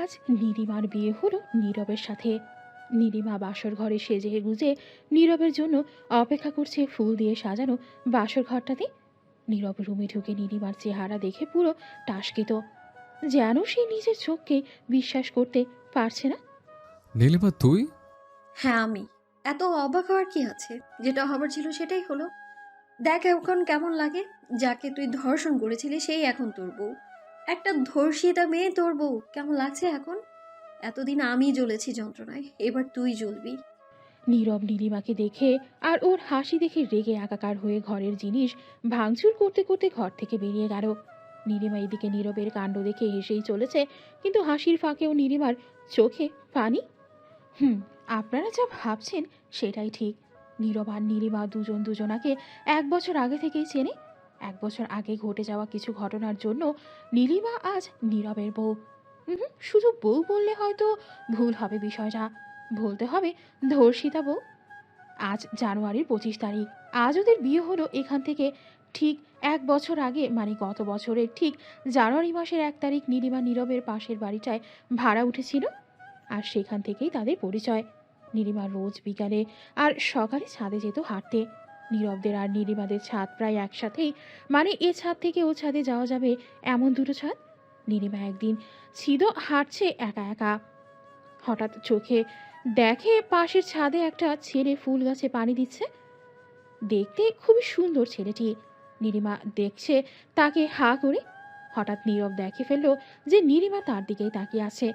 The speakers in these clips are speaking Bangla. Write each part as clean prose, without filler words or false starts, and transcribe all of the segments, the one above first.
আজ নীলিমার বিয়ে হলো নীরবের সাথে। নীলিমা বাসর ঘরে সেজে গুজে নীরবের জন্য অপেক্ষা করছে ফুল দিয়ে সাজানো বাসর ঘরটাতে। নীরব রুমে ঢুকে নীলিমার চেহারা দেখে পুরো টাসকিত, যেন সে নিজের চোখকে বিশ্বাস করতে পারছে না। নীলিমা তুই? হ্যাঁ আমি। এত অবাক হওয়ার কি আছে? যেটা হবার ছিল সেটাই হলো। দেখ এখন কেমন লাগে। যাকে তুই ধর্ষণ করেছিলি সেই এখন তোর বউ। একটা ধর্ষিতা মেয়ে তোর বউ। কেমন লাগছে এখন? এতদিন আমি জ্বলেছি যন্ত্রণায়, এবার তুই জ্বলবি। নীরব নীলিমাকে দেখে আর ওর হাসি দেখে রেগে একাকার হয়ে ঘরের জিনিস ভাঙচুর করতে করতে ঘর থেকে বেরিয়ে গেল। নীলিমা এদিকে নীরবের কাণ্ড দেখে হেসেই চলেছে, কিন্তু হাসির ফাঁকেও নীলিমার চোখে পানি। হুম, আপনারা যা ভাবছেন সেটাই ঠিক। নীরব আর নীলিমা দুজন দুজনাকে 1 বছর আগে থেকেই চেনে। 1 বছর আগে ঘটে যাওয়া কিছু ঘটনার জন্য নীলিমা আজ নীরবের বউ। শুধু বউ বললে হয়তো ভুল হবে বিষয়টা, বলতে হবে ধর্ষিতা বউ। আজ জানুয়ারির 25 তারিখ। আজ ওদের বিয়ে হলো এখান থেকে ঠিক 1 বছর আগে, মানে গত বছরের ঠিক জানুয়ারি মাসের 1 তারিখ নীলিমা নীরবের পাশের বাড়িটায় ভাড়া উঠেছিল। আর সেখান থেকেই তাদের পরিচয়। নীলিমা রোজ বিকালে আর সকালে ছাদে যেত হাঁটতে। নীরবদের আর নীলিমাদের ছাদ প্রায় একসাথেই, মানে এ ছাদ থেকে ও ছাদে যাওয়া যাবে এমন দুটো ছাদ। নীলিমা একদিন ছিদ হাঁটছে একা একা, হঠাৎ চোখে দেখে পাশের ছাদে একটা ছেলে ফুল গাছে পানি দিচ্ছে। দেখতে খুবই সুন্দর ছেলেটি। নীলিমা দেখছে তাকে হা করে। হঠাৎ নীরব দেখে ফেলল যে নীলিমা তার দিকেই তাকিয়ে আছে।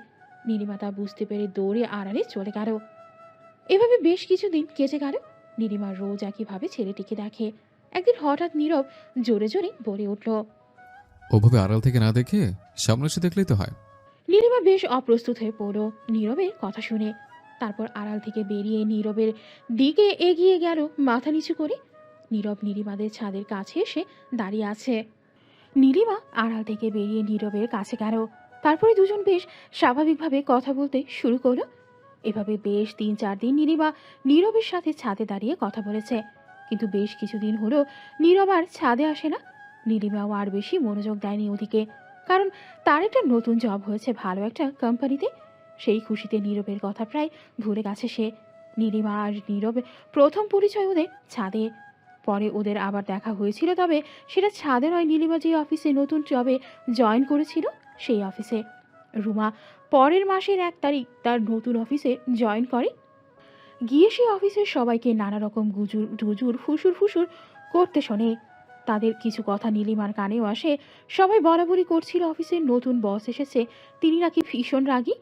নীলিমা তা বুঝতে পেরে দৌড়ে আড়ালে চলে গেল। এভাবে বেশ কিছুদিন কেটে গেল। নীলিমা রোজ একইভাবে ছেলেটিকে দেখে। একদিন হঠাৎ নীরব জোরে জোরে বলে উঠল। ওভাবে আড়াল থেকে না দেখে সামনে এসে দেখলেই তো হয়। নীলিমা বেশ অপ্রস্তুত হয়ে পড়ল নীরবের কথা শুনে। তারপর আড়াল থেকে বেরিয়ে নীরবের দিকে এগিয়ে গেল মাথা নিচু করে। নীরব নীলিমাদের ছাদের কাছে এসে দাঁড়িয়ে আছে। নীলিমা আড়াল থেকে বেরিয়ে নীরবের কাছে গেল। তারপরে দুজন বেশ স্বাভাবিকভাবে কথা বলতে শুরু করলো। এভাবে বেশ 3-4 দিন নীলিমা নীরবের সাথে ছাদে দাঁড়িয়ে কথা বলেছে। কিন্তু বেশ কিছুদিন হলো নীরব আর ছাদে আসে না। নীলিমাও আর বেশি মনোযোগ দেয়নি ওদিকে, কারণ তার একটা নতুন জব হয়েছে ভালো একটা কোম্পানিতে। সেই খুশিতে নীরবের কথা প্রায় ভুলে গেছে সে। নীলিমা আর নীরব প্রথম পরিচয় ওদের ছাদে। পরে ওদের আবার দেখা হয়েছিল, তবে সেটা ছাদে নয়, নীলিমা যে অফিসে নতুন জবে জয়েন করেছিল সেই অফিসে। রুমা পরের মাসের 1 তারিখ তার নতুন অফিসে জয়েন করে। গিয়ে সেই অফিসের সবাইকে নানা রকম গুজুর টুজুর ফুসুর ফুসুর করতে শোনে। তাদের কিছু কথা নীলিমার কানেও আসে। সবাই বরাবরই করছিল অফিসের নতুন বস এসেছে, তিনি নাকি ভীষণ রাগী।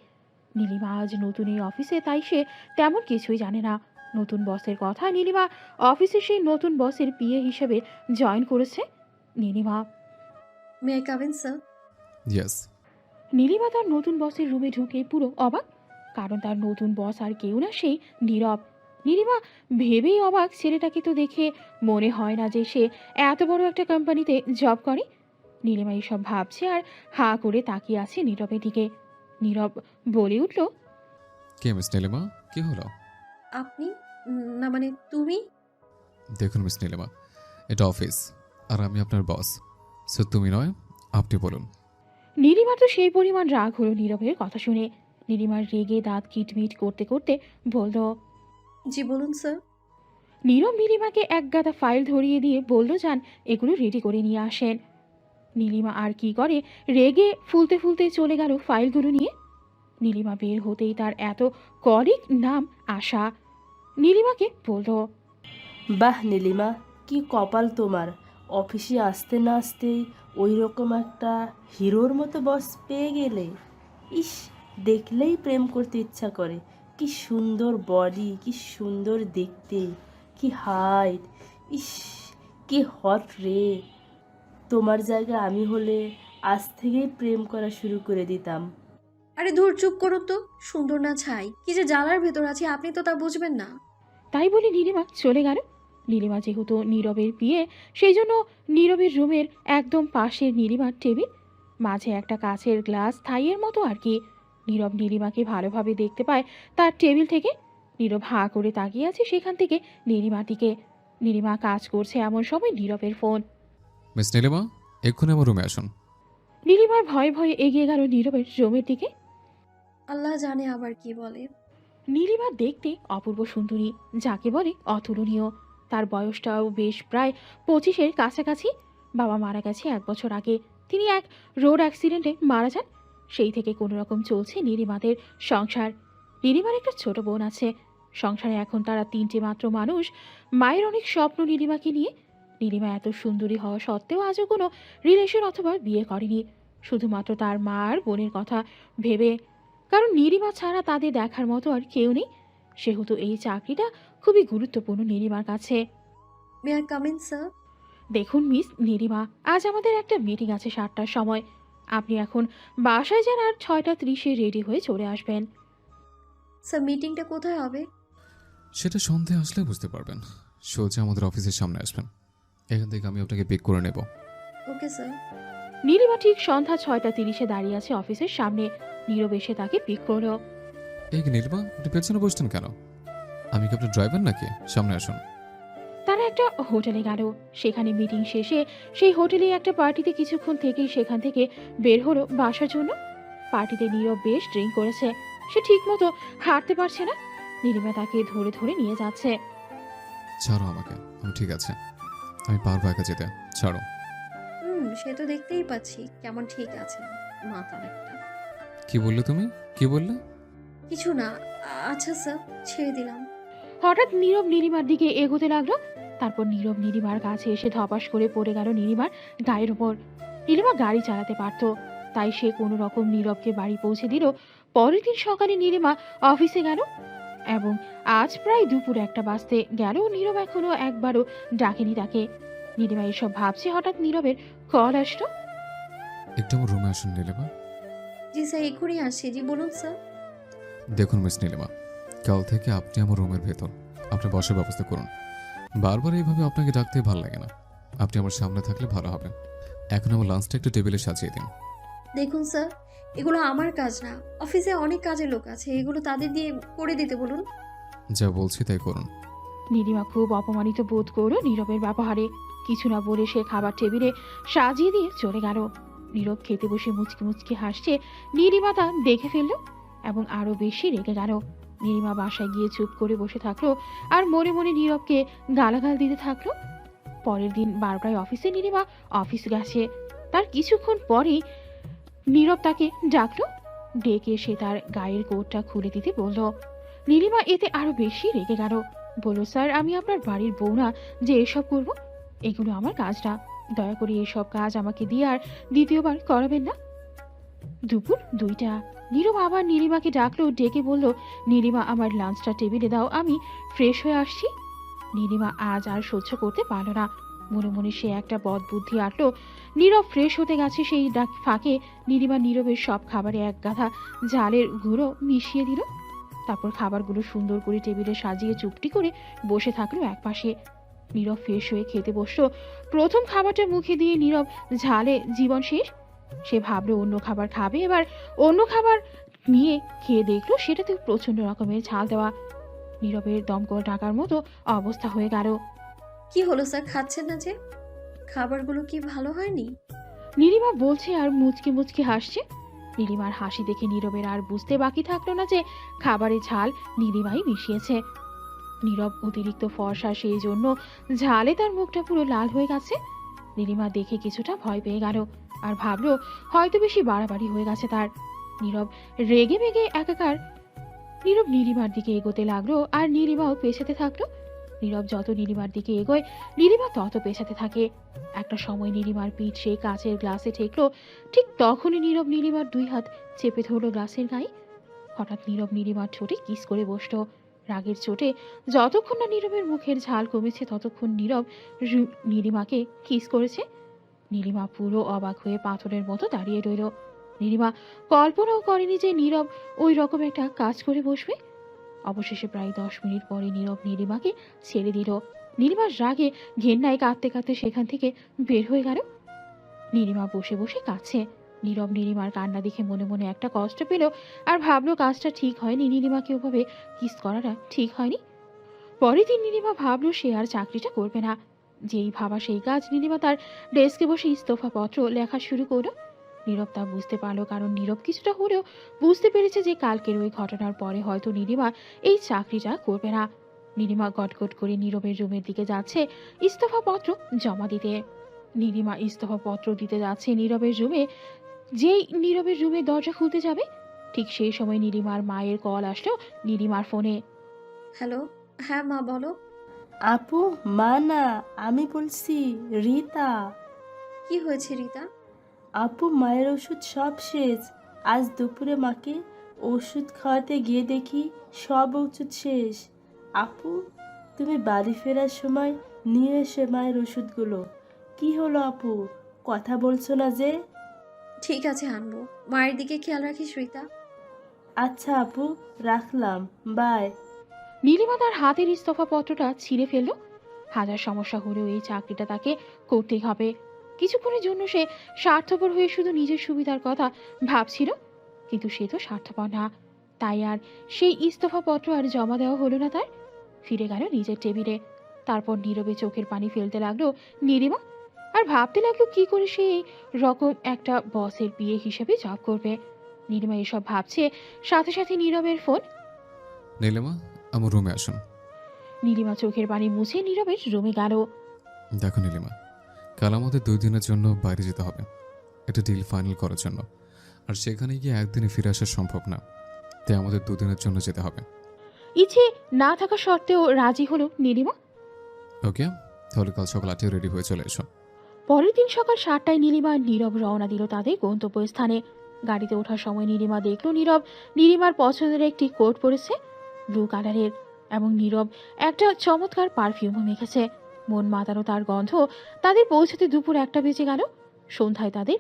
নীলিমা আজ নতুন এই অফিসে, তাই সে তেমন কিছুই জানে না। নতুন বসের কথা, নীলিমা অফিসে সেই নতুন বসের পিএ হিসেবে জয়েন করেছে। Nilima may I come in sir? Yes. Nilima তার নতুন বসের রুমে ঢুকে পুরো অবাক, কারণ তার নতুন বস আর কেউ না, সেই নীরব। নীলিমা ভেবেই অবাক, ছেলেটাকে তো দেখে মনে হয় না যে সে এত বড় একটা কোম্পানিতে জব করে। নীলিমা এসব ভাবছে আর হা করে তাকিয়ে আছে নীরবের দিকে। নীরব বলে উঠল, কে মিস নীলিমা? কি হলো? আপনি? না মানে তুমি? দেখুন মিস নীলিমা, এটা অফিস আর আমি আপনার বস। সো তুমি নয়, আপনি বলুন। নীলিমা তো সেই পরিমাণ রাগ হলো নীরবের কথা শুনে। নীলিমার রেগে দাঁত কিটমিট করতে করতে বলল। জি বলুন স্যার। নীরব নীলিমাকে এক গাদা ফাইল ধরিয়ে দিয়ে বলল, যান এগুলো রেডি করে নিয়ে আসেন। নীলিমা আর কি করে, রেগে ফুলতে ফুলতে চলে গেল ফাইলগুলো নিয়ে। নীলিমা বের হতেই তার এত কলিগ নাম আশা নীলিমাকে বলল, বাহ নীলিমা, কি কপাল তোমার! অফিসে আসতে না আসতেই ওই রকম একটা হিরোর মতো বস পেয়ে গেলে। ইস, দেখলেই প্রেম করতে ইচ্ছা করে। কি সুন্দর বডি, কি সুন্দর দেখতে, কি হাইট! ইস, কি হট রে! তোমার জায়গায় আমি হলে আজ থেকেই প্রেম করা শুরু করে দিতাম। আরে ধুর, চুপ করুন তো। সুন্দর না ছাই, কি যে জ্বালার ভেতর আছে আপনি তো তা বুঝবেন না। তাই বলে নীলিমা চলে গেল। নীলিমা যেহেতু নীরবের বিয়ে, সেই জন্য নীরবের রুমের একদম পাশের নীলিমার টেবিল, মাঝে একটা কাচের গ্লাস থাইয়ের মতো আর কি। নীরব নীলিমাকে ভালোভাবে দেখতে পায় তার টেবিল থেকে। নীরব হাঁ করে তাকিয়ে আছে সেখান থেকে নীলিমার দিকে। নীলিমা কাজ করছে এমন সময় নীরবের ফোন। মিস নীলিমা, এক্ষুনি আমার রুমে আসুন। নীলিমার ভয়ে ভয়ে এগিয়ে গেল নীরবের রুমের দিকে। আল্লাহ জানে আবার কি বলে। নীলিমা দেখতে অপূর্ব সুন্দরী, যাকে বলে অতুলনীয়। তার বয়সটাও বেশ প্রায় 25-এর কাছাকাছি। বাবা মারা গেছে 1 বছর আগে। তিনি এক রোড অ্যাক্সিডেন্টে মারা যান। সেই থেকে কোনো রকম চলছে নীলিমাদের সংসার। নীলিমার একটা ছোট বোন আছে। সংসারে এখন তারা 3টে মাত্র মানুষ। মায়ের অনেক স্বপ্ন নীলিমাকে নিয়ে। নীলিমা এত সুন্দরী হওয়া সত্ত্বেও আজও কোনো রিলেশন অথবা বিয়ে করেনি, শুধুমাত্র তার মা আর বোনের কথা ভেবে। কারণ নীলিমা ছাড়া তাদের দেখার মতো আর কেউ নেই। সেহেতু এই চাকরিটা খুবই গুরুত্বপূর্ণ নীলিমার কাছে। May I come in sir? দেখুন মিস নীলিমা, আজ আমাদের একটা মিটিং আছে 7টার সময়। আপনি এখন বাসায় যান আর 6টা 30-এ রেডি হয়ে চলে আসবেন। স্যার মিটিংটা কোথায় হবে? সেটা সন্ধ্যে আসলে বুঝতে পারবেন। সোজা আমাদের অফিসের সামনে আসবেন, এখান থেকে আমি আপনাকে পিক করে নেব। Okay sir. নীলিমা ঠিক সন্ধ্যা 6টা 30-এ দাঁড়িয়ে আছে অফিসের সামনে। নীরব এসে তাকে পিক করলো। এই কি নীলিমা, আপনি পেছনে বসছেন কেন? আমি কি আপনার ড্রাইভার নাকি? সামনে আসুন। তারা একটা হোটেলে গেল। সেখানে মিটিং শেষে সেই হোটেলে একটা পার্টিতে কিছুক্ষণ থেকেই সেখান থেকে বের হলো বাসার জন্য। পার্টিতে নীরব বেশ ড্রিঙ্ক করেছে। সে ঠিক মতো হাঁটতে পারছে না। নীলিমা তাকে ধরে ধরে নিয়ে যাচ্ছে। ছাড়ো আমাকে, আমি ঠিক আছে, আমি পারবো একা যেতে, ছাড়ো। সে তো দেখতেই পাচ্ছি কেমন ঠিক আছে মাথা একটা। কি বললে তুমি? কি বললে? কিছু না। আচ্ছা স্যার, ছেড়ে দিলাম। হঠাৎ নীরব নীলিমার দিকে এগোতে লাগলো। তারপর নীরব নীলিমার কাছে এসে ধপাস করে পড়ে গেল নীলিমার গায়ের ওপর। নীলিমা গাড়ি চালাতে পারত, তাই সে কোনো রকম নীরবকে বাড়ি পৌঁছে দিল। পরের দিন সকালে নীলিমা অফিসে গেল এবং আজ প্রায় দুপুর 1টা বাজতে গেল। নীরব এখনো একবারও ডাকেনি তাকে। নীলিমা এসব ভাবছে, হঠাৎ নীরবের কল আসলো। একটু আমার রুমে আসুন নীলিমা। জি স্যার, এক্ষুনি আসছি। জি বলুন স্যার। দেখুন মিস নীলিমা, কাল থেকে আপনি আমার রুমের ভেতর, আপনি বসার ব্যবস্থা করুন। বারবার এইভাবে আপনাকে ডাকতে ভালো লাগে না, আপনি আমার সামনে থাকলে ভালো হবে। এখন আমার লাঞ্চটা একটু টেবিলে সাজিয়ে দিন। দেখুন স্যার, এগুলো আমার কাজ না। অফিসে অনেক কাজের লোক আছে, এগুলো তাদের দিয়ে করে দিতে বলুন। যা বলছি তাই করুন। নীলিমা খুব অপমানিত বোধ করলো নীরবের ব্যবহারে। কিছু না বলে সে খাবার টেবিলে সাজিয়ে দিয়ে চলে গেল। নীরব খেতে বসে মুচকি মুচকি হাসছে। নীলিমা তা দেখে ফেলল এবং আরো বেশি রেগে গেল। নীলিমা বাসায় গিয়ে চুপ করে বসে থাকলো আর মনে মনে নীরবকে গালাগাল দিতে থাকলো। পরের দিন 12টায় অফিসে নীলিমা অফিস গেছে। তার কিছুক্ষণ পরেই নীরব তাকে ডাকলো। ডেকে সে তার গায়ের কোটটা খুলে দিতে বলল। নীলিমা এতে আরো বেশি রেগে গেল। বলল, স্যার আমি আপনার বাড়ির বউ না যে এসব করব। এগুলো আমার কাজ না। দয়া করে এসব কাজ আমাকে দিয়ে আর দ্বিতীয়বার করাবেন না। দুপুর 2টা। নীরব আবার নীলিমাকে ডাকলো। ডেকে বলল, নীলিমা আমার লাঞ্চটা টেবিলে দাও, আমি ফ্রেশ হয়ে আসছি। নীলিমা আজ আর সহ্য করতে পারল না। মনে মনে সে একটা বদ বুদ্ধি আটলো। নীরব ফ্রেশ হতে গেছে, সেই ডাক ফাঁকে নীলিমা নীরবের সব খাবারে এক গাদা ঝালের গুঁড়ো মিশিয়ে দিল। তারপর খাবারগুলো সুন্দর করে টেবিলে সাজিয়ে চুপটি করে বসে থাকলো একপাশে। নীরব ফ্রেশ হয়ে খেতে বসলো। প্রথম খাবারটা মুখে দিয়ে নীরব ঝালে জীবন শেষ। সে ভাবলো অন্য খাবার খাবে। এবার অন্য খাবার নিয়ে খেয়ে দেখলো সেটাতে প্রচন্ড রকমের ঝাল দেওয়া। নীরবের দমকল টাকার মতো অবস্থা হয়ে গেল। কি হলো স্যার, খাচ্ছেন না যে? খাবারগুলো কি ভালো হয়নি? নীলিমা বলছে আর মুচকি মুচকি হাসছে। নীলিমার হাসি দেখে নীরবের আর বুঝতে বাকি থাকলো না যে খাবারে ঝাল নীলিমাই মিশিয়েছে। নীরব অতিরিক্ত ফর্সা, সেই জন্য ঝালে তার মুখটা পুরো লাল হয়ে গেছে। নীলিমা দেখে কিছুটা ভয় পেয়ে গেল আর ভাবলো হয়তো বেশি বাড়াবাড়ি হয়ে গেছে তার। নীরব রেগে মেগে একাকার। নীরব নীলিমার দিকে এগোতে লাগলো আর নীলিমাও পেছাতে থাকলো। নীরব যত নীলিমার দিকে এগোয় নীলিমা তত পেছাতে থাকে। একটা সময় নীলিমার পিঠ সেই কাচের গ্লাসে ঠেকলো। ঠিক তখনই নীরব নীলিমার 2 হাত চেপে ধরলো গ্লাসের গায়ে। হঠাৎ নীরব নীলিমার ঠোঁটে কিস করে বসলো। রাগের চোটে যতক্ষণ না নীরবের মুখের ঝাল কমেছে ততক্ষণ নীরব নীলিমাকে কিস করেছে। নীলিমা পুরো অবাক হয়ে পাথরের মতো দাঁড়িয়ে রইল। নীলিমা কল্পনাও করেনি যে নীরব ওই রকম একটা কাজ করে বসবে। অবশেষে প্রায় 10 মিনিট পরে নীরব নীলিমাকে ছেড়ে দিল। নীলিমার রাগে ঘেন্নায় কাঁদতে কাঁদতে সেখান থেকে বের হয়ে গেল। নীলিমা বসে বসে কাঁদছে। নীরব নীলিমার কান্না দেখে মনে মনে একটা কষ্ট পেল আর ভাবলো কাজটা ঠিক হয়নি, নীলিমাকে ওভাবে কিস করাটা ঠিক হয়নি। পরের দিন নীলিমা ভাবলো সে আর চাকরিটা করবে না। যেই ভাবা সেই কাজ। নীলিমা তার ডেস্কে বসে ইস্তফা পত্র লেখা শুরু করলো। নীরব তা বুঝতে পারলো, কারণ নীরব কিছুটা হলেও বুঝতে পেরেছে যে কালকের ওই ঘটনার পরে হয়তো নীলিমা এই চাকরিটা করবে না। নীলিমা গটগট করে নীরবের রুমের দিকে যাচ্ছে ইস্তফাপত্র জমা দিতে। নীলিমা ইস্তফাপত্র দিতে যাচ্ছে নীরবের রুমে। যেই নীরবের রুমের দরজা খুলতে যাবে, ঠিক সেই সময় নীলিমার মায়ের কল আসলো নীলিমার ফোনে। হ্যালো, হ্যাঁ মা বলো। আপু, মা না, আমি বলছি রীতা। কি হয়েছে রিতা? আপু, মায়ের ওষুধ সব শেষ। আজ দুপুরে মাকে ওষুধ খাওয়াতে গিয়ে দেখি সব ওষুধ শেষ। আপু, তুমি বাড়ি ফেরার সময় নিয়ে এসে মায়ের ওষুধগুলো। কি হলো আপু, কথা বলছো না যে? ঠিক আছে আনবো। মায়ের দিকে খেয়াল রাখিস রিতা। আচ্ছা আপু, রাখলাম, বাই। নীলিমা তার হাতের ইস্তফাপত্রটা ছিঁড়ে ফেলল। হাজার সমস্যা হলেও এই চাকরিটা তাকে করতেই হবে। কিছুক্ষণের জন্য সে স্বার্থপর হয়ে শুধু নিজের সুবিধার কথা ভাবছিল, কিন্তু সে তো স্বার্থপর না। তাই আর সেই ইস্তফাপত্র আর জমা দেওয়া হলো না তার। ফিরে গেল নিজের টেবিলে। তারপর নীরবে চোখের পানি ফেলতে লাগলো নীলিমা, আর ভাবতে লাগলো কি করে সে এই রকম একটা বসের বিয়ে হিসেবে জব করবে। নীলিমা এসব ভাবছে, সাথে সাথে নীরবের ফোন। নীলিমা, আমার রুমে আসুন। নীলিমা চোখের পানি মুছে নীরবের রুমে গেল। দেখো নীলিমা, কাল আমাদের 2 দিনের জন্য বাইরে যেতে হবে, একটা ডিল ফাইনাল করার জন্য। আর সেখানে গিয়ে একদিনে ফিরে আসা সম্ভব না, তাই আমাদের 2 দিনের জন্য যেতে হবে। ইচ্ছে না থাকা সত্ত্বেও রাজি হলো নীলিমা। ওকে, তাহলে কাল সকাল 8টায় রেডি হয়ে চলে এসো। পরের দিন সকাল 7টায় নীলিমা আর নীরব রওনা দিল তাদের গন্তব্যস্থানে। গাড়িতে ওঠার সময় নীলিমা দেখল নীরব নীলিমার পছন্দের একটি কোট পরেছে, ব্লু কালারের, এবং নীরব একটা চমৎকার পারফিউমও মেখেছে। মন মাতানো তার গন্ধ। তাদের পৌঁছতে দুপুর 1টা বেজে গেল। সন্ধ্যায় তাদের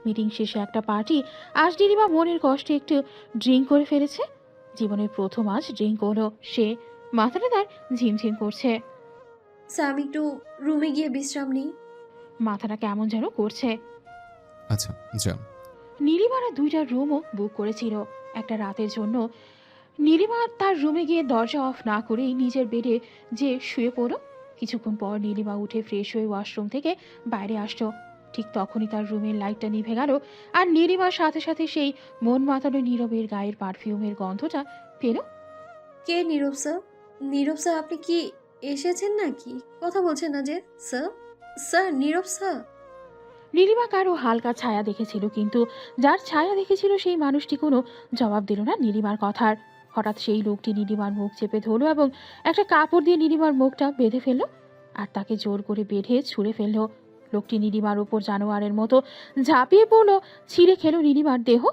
মিটিং শেষে একটা পার্টি। আজ নীলিমা মনের কষ্টে একটু ড্রিঙ্ক করে ফেলেছে। জীবনের প্রথম আজ ড্রিঙ্ক হলো সে। মাথাটা তার ঝিমঝিম করছে, স্যার আমি একটু রুমে গিয়ে বিশ্রাম নিই। মাথাটা কেমন যেন করছে। আচ্ছা, যান। নীলিমারা 2টা রুমও বুক করেছিল একটা রাতের জন্য। নীলিমা তার রুমে গিয়ে দরজা অফ না করেই নিজের বেডে যে শুয়ে পড়ল। কিছুক্ষণ পর নীলিমা উঠে ফ্রেশ হয়ে ওয়াশরুম থেকে বাইরে আসলো। ঠিক তখনই তার রুমের লাইটটা নিভে গেল, আর নীলিমার সাথে সাথে সেই মন মাতানো নীরবের গায়ের পারফিউমের গন্ধটা পেল। কে নীরব স্যার? নীরব স্যার আপনি কি এসেছেন নাকি? কথা বলছেন না যে? স্যার, স্যার নীরব স্যার। নীলিমা কারো হালকা ছায়া দেখেছিল, কিন্তু যার ছায়া দেখেছিল সেই মানুষটি কোনো জবাব দিল না নীলিমার কথার। হঠাৎ সেই লোকটি নীলিমার মুখ চেপে ধরলো এবং একটা কাপড় দিয়ে নীলিমার মুখটা বেঁধে ফেললো, আর তাকে জোর করে বেঁধে ছুঁড়ে ফেললো। লোকটি নীলিমার উপর জানোয়ারের মতো ঝাঁপিয়ে পড়লো, ছিঁড়ে খেলো নীলিমার দেহ।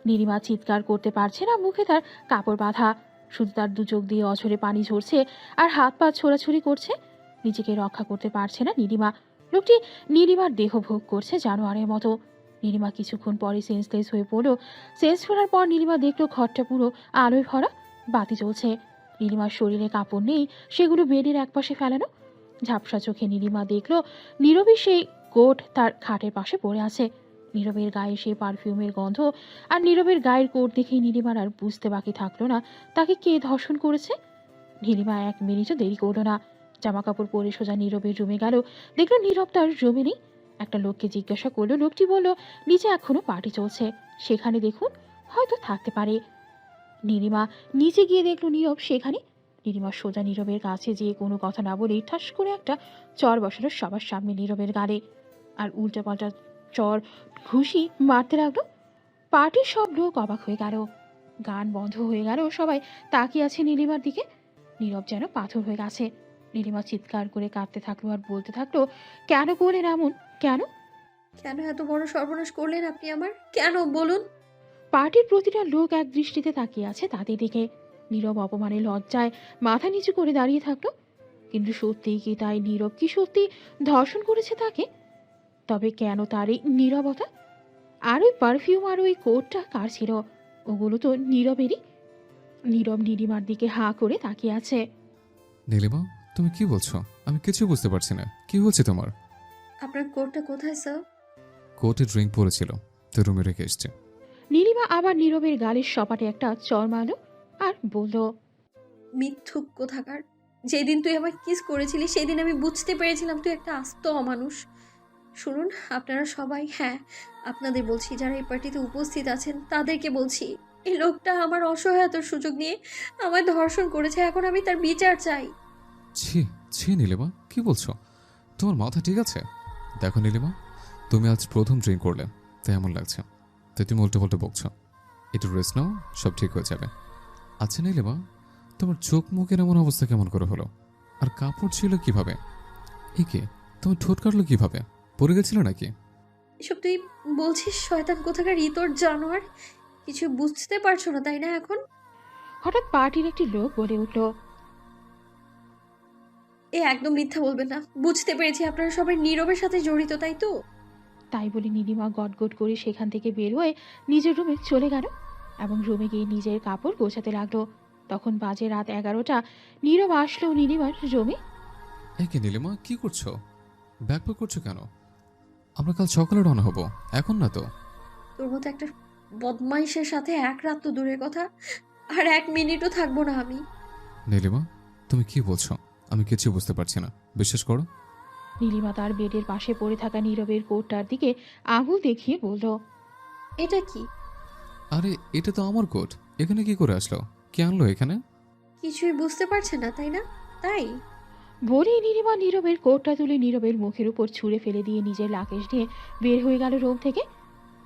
নীলিমা চিৎকার করতে পারছে না, মুখে তার কাপড় বাঁধা, শুধু তার 2 চোখ দিয়ে অঝরে পানি ঝরছে আর হাত পা ছোড়াছুড়ি করছে। নিজেকে রক্ষা করতে পারছে না নীলিমা। লোকটি নীলিমার দেহ ভোগ করছে জানোয়ারের মতো। নীলিমা কিছুক্ষণ পরে সেন্সলেস হয়ে পড়ল। সেন্স ফেরার পর নীলিমা দেখলো ঘরটা পুরো আলোয় ভরা, বাতি জ্বলছে। নীলিমার শরীরে কাপড় নেই, সেগুলো বেডের একপাশে ফেলানো। ঝাপসা চোখে নীলিমা দেখলো নীরবের সেই কোট তার খাটের পাশে পড়ে আছে। নীরবের গায়ে সেই পারফিউমের গন্ধ, আর নীরবের গায়ের কোট দেখেই নীলিমার আর বুঝতে বাকি থাকলো না তাকে কে ধর্ষণ করেছে। নীলিমা 1 মিনিটও দেরি করলো না। জামা কাপড় পরে সোজা নীরবের রুমে গেল। দেখলো নীরব তার রুমে নেই। একটা লোককে জিজ্ঞাসা করলো, লোকটি বলল নিচে এখনো পার্টি চলছে, সেখানে দেখুন, হয়তো থাকতে পারে। নীলিমা নিচে গিয়ে দেখলো নীরব সেখানে। নীলিমা সোজা নীরবের কাছে যেয়ে কোনো কথা না বলেই ঠাস করে একটা চর বসালো সবার সামনে নীরবের গালে, আর উল্টাপাল্টা চর ঘুষি মারতে লাগলো। পার্টির সব লোক অবাক হয়ে গেল, গান বন্ধ হয়ে গেল, সবাই তাকিয়ে আছে নীলিমার দিকে। নীরব যেন পাথর হয়ে গেছে। নীলিমা চিৎকার করে কাঁদতে থাকলো আর বলতে থাকলো, কেন করলেন এমন, কেন? কেন এত বড় সর্বনাশ করলেন আপনি আমার? কেন বলুন? পার্টির প্রতিটা লোক এক দৃষ্টিতে তাকিয়ে আছে তাদের দিকে। নীরব অপমানে লজ্জায় মাথা নিচু করে দাঁড়িয়ে থাকলো। কিন্তু সত্যিই কি তাই? নীরব কি সত্যি ধর্ষণ করেছে তাকে? তবে কেন তার এই নীরবতা? আর ওই পারফিউম আর ওই কোটটা কার ছিল? ওগুলো তো নীরবেরই। নীরব নীলিমার দিকে হাঁ করে তাকিয়ে আছে। নীলিমা, তুমি কি বলছো? আমি কিছু বুঝতে পারছি না, কি হচ্ছে তোমার? আপনার কোটটা কোথায় স্যার? কোর্টে ড্রিঙ্ক পড়েছিল, তো রুমে রেখে এসছে। নীলিমা আবার নীরবের গালের সপাটে একটা চর মারল আর বলল, মিথ্যুক কোথাকার। যেদিন তুই আমায় কিস করেছিলি সেদিন আমি বুঝতে পেরেছিলাম তুই একটা আস্ত অমানুষ। শুনুন, আপনারা সবাই, হ্যাঁ, আপনাদের বলছি, যারা এই পার্টিতে উপস্থিত আছেন তাদেরকে বলছি, এই লোকটা আমার অসহায়তার সুযোগ নিয়ে আমায় ধর্ষণ করেছে। এখন আমি তার বিচার চাই। ছি ছি নীলিমা, কি বলছো? তোমার মাথা ঠিক আছে? দেখো নীলিমা, তুমি আজ প্রথম ড্রিঙ্ক করলে, তাই এমন লাগছে, তাই তুমি উল্টো পাল্টে বকছো। একটু রেস্ট নাও, সব ঠিক হয়ে যাবে। আচ্ছা নীলিমা, তোমার চোখ মুখের এমন অবস্থা কেমন করে হলো? আর কাপড় ছিল কিভাবে? একে তোমার ঠোঁট কাটলো কিভাবে? পড়ে গেছিল নাকি? এসব তুই বলছিস শয়তান কোথাকার, ইতর জানোয়ার! কিছু বুঝতে পারছো না তাই না এখন? হঠাৎ পার্টির একটি লোক বলে উঠল। একদম মিথ্যা বলবেন না। বুঝতে পেরেছি আপনারা সবাই নীরবের সাথে জড়িত, তাই তো? তাই বলে নীলিমা গটগট করে সেখান থেকে বের হয়ে নিজের রুমে চলে গেল এবং রুমে গিয়ে নিজের কাপড় গোছাতে লাগলো। তখন বাজে রাত 11টা। নীরব আসলো নীলিমার রুমে। একে নীলিমা, কি করছো? ব্যাক প্যাক করছো কেন? আমরা কাল সকালে রওনা হব, এখন না তো। তোর মতো একটা বদমাইশের সাথে এক রাত তো দূরের কথা, আর 1 মিনিটও থাকবো না আমি। নীলিমা, তুমি কি বলছো? আমি কিছু বুঝতে পারছি না, বিশ্বাস করো। নীলিমা তার বেডের পাশে পড়ে থাকা নীরবের কোটটার দিকে আঙুল দেখিয়ে বলল। এটা কি? আরে এটা তো আমার কোট, এখানে কি করে আসলো? কে আনলো এখানে? কিছুই বুঝতে পারছে না তাই না? তাই বলেই নীলিমা নীরবের কোটটা তুলে নীরবের মুখের উপর ছুঁড়ে ফেলে দিয়ে নিজের লাকেশ নিয়ে বের হয়ে গেল রুম থেকে।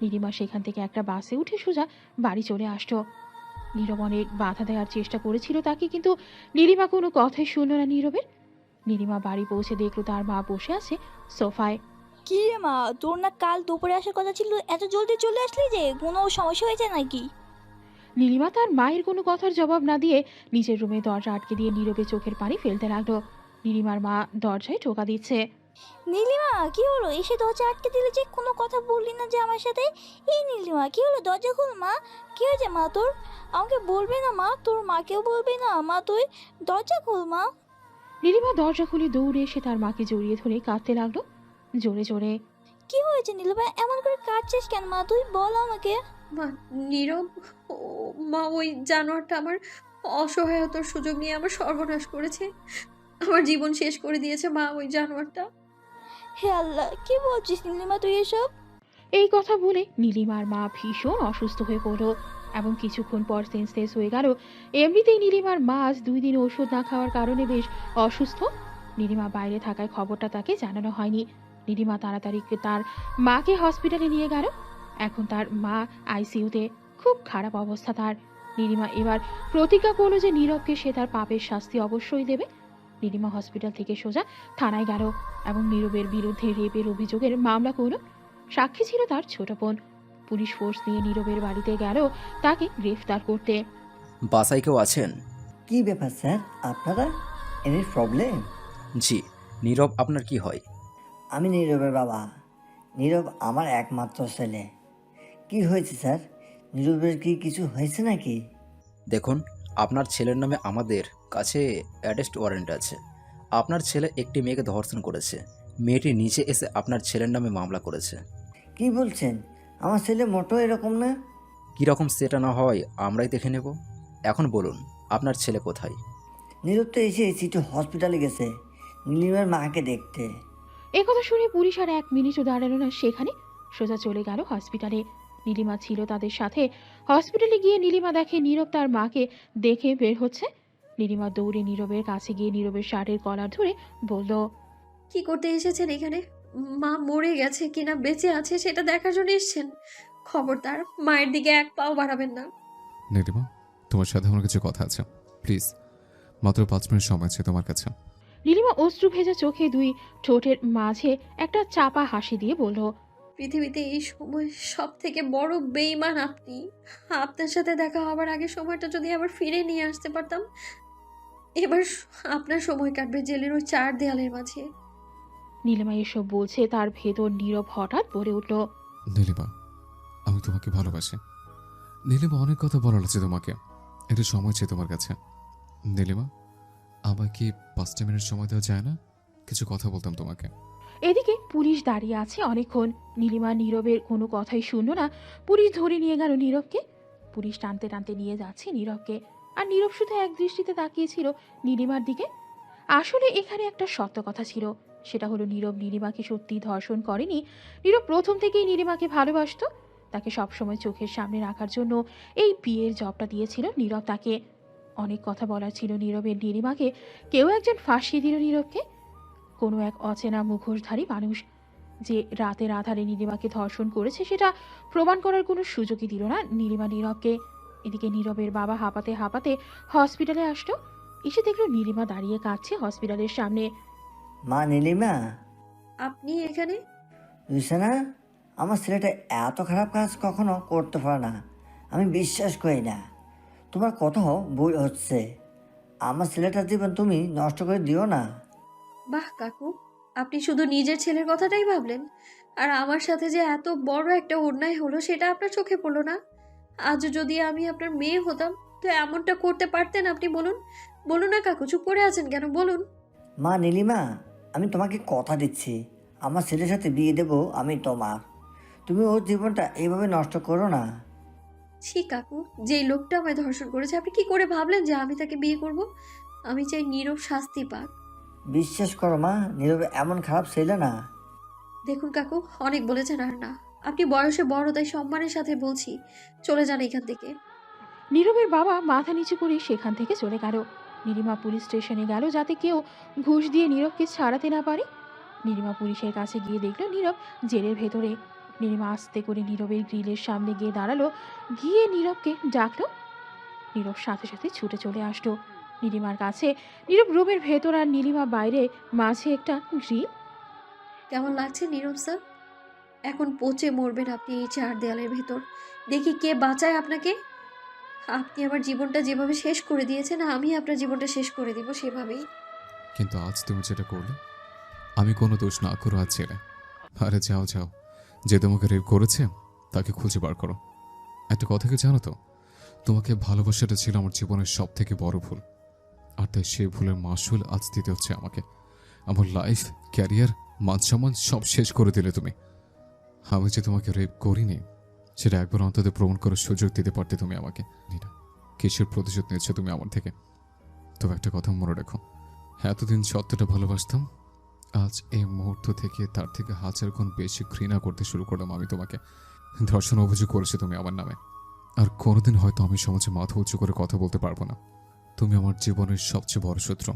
নীলিমা সেখান থেকে একটা বাসে উঠে সোজা বাড়ি চলে আসতো। নীরব অনেক বাধা দেওয়ার চেষ্টা করেছিল তাকে, কিন্তু নীলিমা কোনো কথাই শুনল না নীরবের। নীলিমা বাড়ি পৌঁছে দেখলো তার মা বসে আছে সোফায়। কি রে মা, তোর না কাল দুপুরে আসার কথা ছিল, এত জলদি চলে আসলি যে? কোনো সমস্যা হয়েছে নাকি? নীলিমা তার মায়ের কোনো কথার জবাব না দিয়ে নিজের রুমে দরজা আটকে দিয়ে নীরবে চোখের পানি ফেলতে লাগলো। নীলিমার মা দরজায় টোকা দিচ্ছে। নীলিমা, কি হলো? এসে দরজা আটকে দিলে যে, কোনো কথা বললি না যে আমার সাথে? এই নীলিমা, কি হলো? দরজা খোল মা। কি হয়েছে মা তোর? আমাকে বলবে না মা? তোর মাকেও বলবে না মা? তুই দরজা খোল মা। নীলিমা দরজা খুলে দৌড়ে এসে তার মাকে জড়িয়ে ধরে কাঁদতে লাগলো জোরে জোরে। কি হয়েছে নীলিমা? এমন করে কাঁদছিস কেন মা? তুই বল আমাকে। মা, নীরব, ও মা, ওই জানোয়ারটা আমার অসহায়তার সুযোগ নিয়ে আমার সর্বনাশ করেছে। আমার জীবন শেষ করে দিয়েছে মা, ওই জানোয়ারটা। হে আল্লাহ, কি বলছিস নীলিমা তুই এসব? এই কথা বলে নীলিমার মা ভীষণ অসুস্থ হয়ে পড়ল এবং কিছুক্ষণ পর সেন্সলেস হয়ে গেল। এমনিতেই নীলিমার মা আজ 2 দিন ওষুধ না খাওয়ার কারণে বেশ অসুস্থ। নীলিমা বাইরে থাকায় খবরটা তাকে জানানো হয়নি। নীলিমা তাড়াতাড়ি তার মাকে হসপিটালে নিয়ে গেল। এখন তার মা আইসিইউতে, খুব খারাপ অবস্থা তার। নীলিমা এবার প্রতিজ্ঞা করলো যে নীরবকে সে তার পাপের শাস্তি অবশ্যই দেবে। নীলিমা হসপিটাল থেকে সোজা থানায় গেল এবং নীরবের বিরুদ্ধে রেপের অভিযোগের মামলা করল। সাক্ষী ছিল তার ছোট বোন। পুলিশ ফোর্স নিয়ে নীরবের বাড়িতে গেল তাকে গ্রেফতার করতে। বাসায় কেউ আছেন? কি ব্যাপার স্যার, আপনারা? Any problem? জি। নীরব আপনার কি হয়? আমি নীরবের বাবা। নীরব আমার একমাত্র ছেলে। কি হয়েছে স্যার? নীরবের কি কিছু হয়েছে নাকি? দেখুন, আপনার ছেলের নামে আমাদের কাছে অ্যারেস্ট ওয়ারেন্ট আছে। আপনার ছেলে একটি মেয়েকে ধর্ষণ করেছে। মেয়েটি নিচে এসে আপনার ছেলের নামে মামলা করেছে। কি বলছেন? আমার ছেলে মোটো এরকম না। কীরকম সেটা না হয় আমরাই দেখে নেব। এখন বলুন, আপনার ছেলে কোথায়? নীরব তো এসে সিটি হসপিটালে গেছে নীলিমার মাকে দেখতে। একথা শুনে পুলিশ আর 1 মিনিটও দাঁড়ালো না সেখানে, সোজা চলে গেল হসপিটালে। নীলিমা ছিল তাদের সাথে। হসপিটালে গিয়ে নীলিমা দেখে নীরব তার মাকে দেখে বের হচ্ছে। নীলিমা দৌড়ে নীরবের কাছে গিয়ে নীরবের শার্টের কলার ধরে বলল। কি করতে এসেছেন এখানে? মা মরে গেছে কিনা বেঁচে আছে সেটা দেখার জন্য এসেছেন? খবরদার মায়ের দিকে এক পাও বাড়াবেন না। নীলিমা, তোমার সাথে আমার কিছু কথা আছে, প্লিজ। মাত্র 5 মিনিট সময় আছে তোমার কাছে। নীলিমা অশ্রু ভেজা চোখে 2 ঠোঁটের মাঝে একটা চাপা হাসি দিয়ে বলল। পৃথিবীতে এই সময় সব থেকে বড় বেঈমান আপনি। আপনার সাথে দেখা হবার আগে সময়টা যদি আবার ফিরে নিয়ে আসতে পারতাম। এবার আপনার সময় কাটবে জেলের ওই 4 দেয়ালের মাঝে। নীলিমা এসব বলছে, তার ভেতর নীরব হঠাৎ বলে উঠল। নীলিমা, আমি তোমাকে ভালোবাসি। নীলিমা, অনেক কথা বলার আছে তোমাকে, একটু সময় চাই তোমার কাছে। নীলিমা, আমাকে কি 5টা মিনিট সময় দেওয়া যায় না? কিছু কথা বলতাম তোমাকে। এদিকে পুলিশ দাঁড়িয়ে আছে অনেকক্ষণ। নীলিমা নীরবের কোনো কথাই শুনল না। পুলিশ ধরে নিয়ে গেল নীরবকে। পুলিশ টানতে টানতে নিয়ে যাচ্ছে নীরবকে, আর নীরব শুধু এক দৃষ্টিতে তাকিয়েছিল নীলিমার দিকে। আসলে এখানে একটা সত্য কথা ছিল। সেটা হলো নীরব নীলিমাকে সত্যি ধর্ষণ করেনি। নীরব প্রথম থেকেই নীলিমাকে ভালোবাসতো। তাকে সবসময় চোখের সামনে রাখার জন্য এই বিয়ের জবটা দিয়েছিল নীরব তাকে। অনেক কথা বলার ছিল নীরবের নীলিমাকে। কেউ একজন ফাঁসিয়ে দিল নীরবকে। কোনো এক অচেনা মুখোশধারী মানুষ যে রাতের আধারে নীলিমাকে ধর্ষণ করেছে সেটা প্রমাণ করার কোনো সুযোগই দিল না নীলিমা নীরবকে। এদিকে নীরবের বাবা হাঁপাতে হাঁপাতে হসপিটালে আসলো। এসে দেখলো নীলিমা দাঁড়িয়ে কাঁদছে হসপিটালের সামনে। মা নীলিমা, আপনি এখানে? বুঝছে না, আমার ছেলেটা এত খারাপ কাজ কখনো করতে পারে না। আমি বিশ্বাস করি না। তোমার কথাও ভুল হচ্ছে। আমার ছেলেটার জীবন তুমি নষ্ট করে দিও না। বাহ কাকু, আপনি শুধু নিজের ছেলের কথাটাই ভাবলেন, আর আমার সাথে যে এত বড় একটা অন্যায় হলো সেটা আপনার চোখে পড়লো না। আজও যদি আমি আপনার মেয়ে হতাম তো এমনটা করতে পারতেন আপনি? বলুন, বলুন না কাকু, চুপ করে আছেন কেন, বলুন। মা নীলিমা, আমি তোমাকে কথা দিচ্ছি, আমার ছেলের সাথে বিয়ে দেবো আমি তোমার। তুমি ওর জীবনটা এইভাবে নষ্ট করো না। ছি কাকু, যেই লোকটা আমায় ধর্ষণ করেছে আপনি কি করে ভাবলেন যে আমি তাকে বিয়ে করব? আমি চাই নীরব শাস্তি পাক। বিশ্বাস করো মা, নীরবে এমন খারাপ ছেলে না। দেখুন কাকু, অনেক বলেছেন আর না। আপনি বয়সে বড়, তাই সম্মানের সাথে বলছি, চলে যান এখান থেকে। নীরবের বাবা মাথা নিচু করে সেখান থেকে চলে গেল। নীলিমা পুলিশ স্টেশনে গেল যাতে কেউ ঘুষ দিয়ে নীরবকে ছাড়াতে না পারে। নীলিমা পুলিশের কাছে গিয়ে দেখলো নীরব জেলের ভেতরে। নীলিমা আস্তে করে নীরবের গ্রিলের সামনে গিয়ে দাঁড়ালো, গিয়ে নীরবকে ডাকলো। নীরব সাথে সাথে ছুটে চলে আসলো নীলিমার কাছে। নীরব রুমের ভেতর আর নীলিমা বাইরে, মাঝে একটা গ্রিল। কেমন লাগছে নীরব স্যার? এখন পচে মরবেন আপনি এই চার দেয়ালের ভেতর। দেখি কে বাঁচায় আপনাকে। আপনি আমার জীবনটা যেভাবে শেষ করে দিয়েছেন, আমি আপনার জীবনটা শেষ করে দিব সেভাবেই। কিন্তু আজ তুমি যেটা করলে, আমি কোনো দোষ না করো আজ ছেলে। আরে যাও যাও, যে তোমাকে রেপ করেছে তাকে খুঁজে বার করো। একটা কথা কি জানো তো, তোমাকে ভালোবাসাটা ছিল আমার জীবনের সব থেকে বড় ভুল। আর তাই সেই ভুলের মাসুল আজ দিতে হচ্ছে আমাকে। আমার লাইফ, ক্যারিয়ার, মান সম্মান সব শেষ করে দিলে তুমি। আমি যে তোমাকে রেপ করিনি সেটা একবার অন্তত প্রমাণ করার সুযোগ দিতে পারতে তুমি আমাকে। নীরা, কিসের প্রতিশোধ নিয়েছো তুমি আমার থেকে? তবে একটা কথা মনে রেখো, এতদিন যতটা ভালোবাসতাম, আজ এই মুহূর্ত থেকে তার থেকে হাজার গুণ বেশি ঘৃণা করতে শুরু করলাম আমি তোমাকে। ধর্ষণ অভিযোগ করেছো তুমি আমার নামে, আর কোনোদিন হয়তো আমি সমাজে মাথা উঁচু করে কথা বলতে পারবো না। তুমি আমার জীবনের সবচেয়ে বড় শত্রু।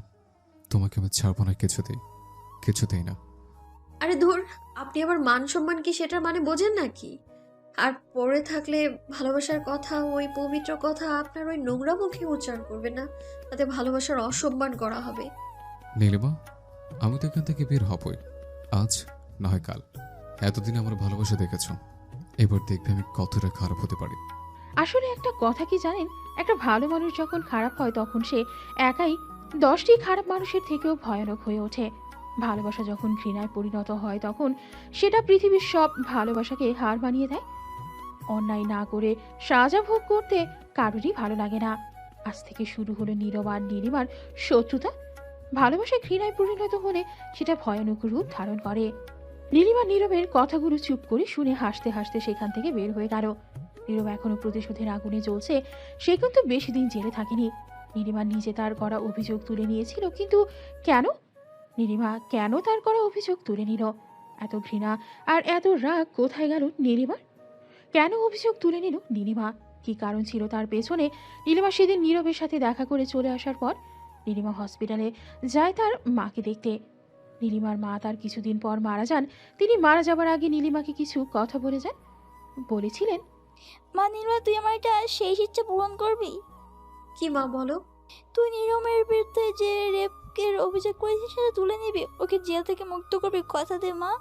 তোমাকে আমি ছাড়বো না কিছুতেই, কিছুতেই না। আরে ধুর, আপনি আবার মান সম্মান কি সেটার মানে বোঝেন নাকি? আর পড়ে থাকলে ভালোবাসার কথা, ওই পবিত্র কথা আপনার ওই নোংরা মুখে উচ্চারণ করবেন না, তাতে ভালোবাসার অসম্মান করা হবে। নীলিমা, আমি তো এখান থেকে বের হবই, আজ না হয় কাল। এতদিন আমার ভালোবাসা দেখেছো, এবার দেখবে আমি কতটা খারাপ হতে পারি। আসলে একটা কথা কি জানেন, একটা ভালো মানুষ যখন খারাপ হয় তখন সে একাই 10টি খারাপ মানুষের থেকেও ভয়ানক হয়ে ওঠে। ভালোবাসা যখন ঘৃণায় পরিণত হয় তখন সেটা পৃথিবীর সব ভালোবাসাকে হার মানিয়ে দেয়। অন্যায় না করে সাজা ভোগ করতে কারোরই ভালো লাগে না। আজ থেকে শুরু হলো নীরব আর নীলিমার শত্রুতা। ভালোবাসা ঘৃণায় পরিণত হলে সেটা ভয়ানক রূপ ধারণ করে। নীলিমা নীরবের কথাগুলো চুপ করে শুনে হাসতে হাসতে সেখান থেকে বের হয়ে গেল। নীরব এখনো প্রতিশোধের আগুনে জ্বলছে। সে কিন্তু বেশি দিন জেলে থাকেনি। নীলিমা নিজে তার করা অভিযোগ তুলে নিয়েছিল, কিন্তু কেন? নীলিমা কেন তার করা অভিযোগ তুলে নিল? এত ঘৃণা আর এত রাগ কোথায় গেল নীলিমার? কেন অভিযোগ তুলে নিল নীলিমা? কি কারণ ছিল তার পেছনে? নীলিমা সেদিন নীরবের সাথে দেখা করে চলে আসার পর নীলিমা হসপিটালে যায় তার মাকে দেখতে। নীলিমার মা তার কিছুদিন পর মারা যান। তিনি মারা যাবার আগে নীলিমাকে কিছু কথা বলে যান। বলেছিলেন, মা নীলিমা, তুই আমার একটা শেষ ইচ্ছা পূরণ করবি? কি মা বলো? তুই নীরবের বিরুদ্ধে যে রেপের অভিযোগ করেছিস সেটা তুলে নিবি, ওকে জেল থেকে মুক্ত করবি, কথা দে মা।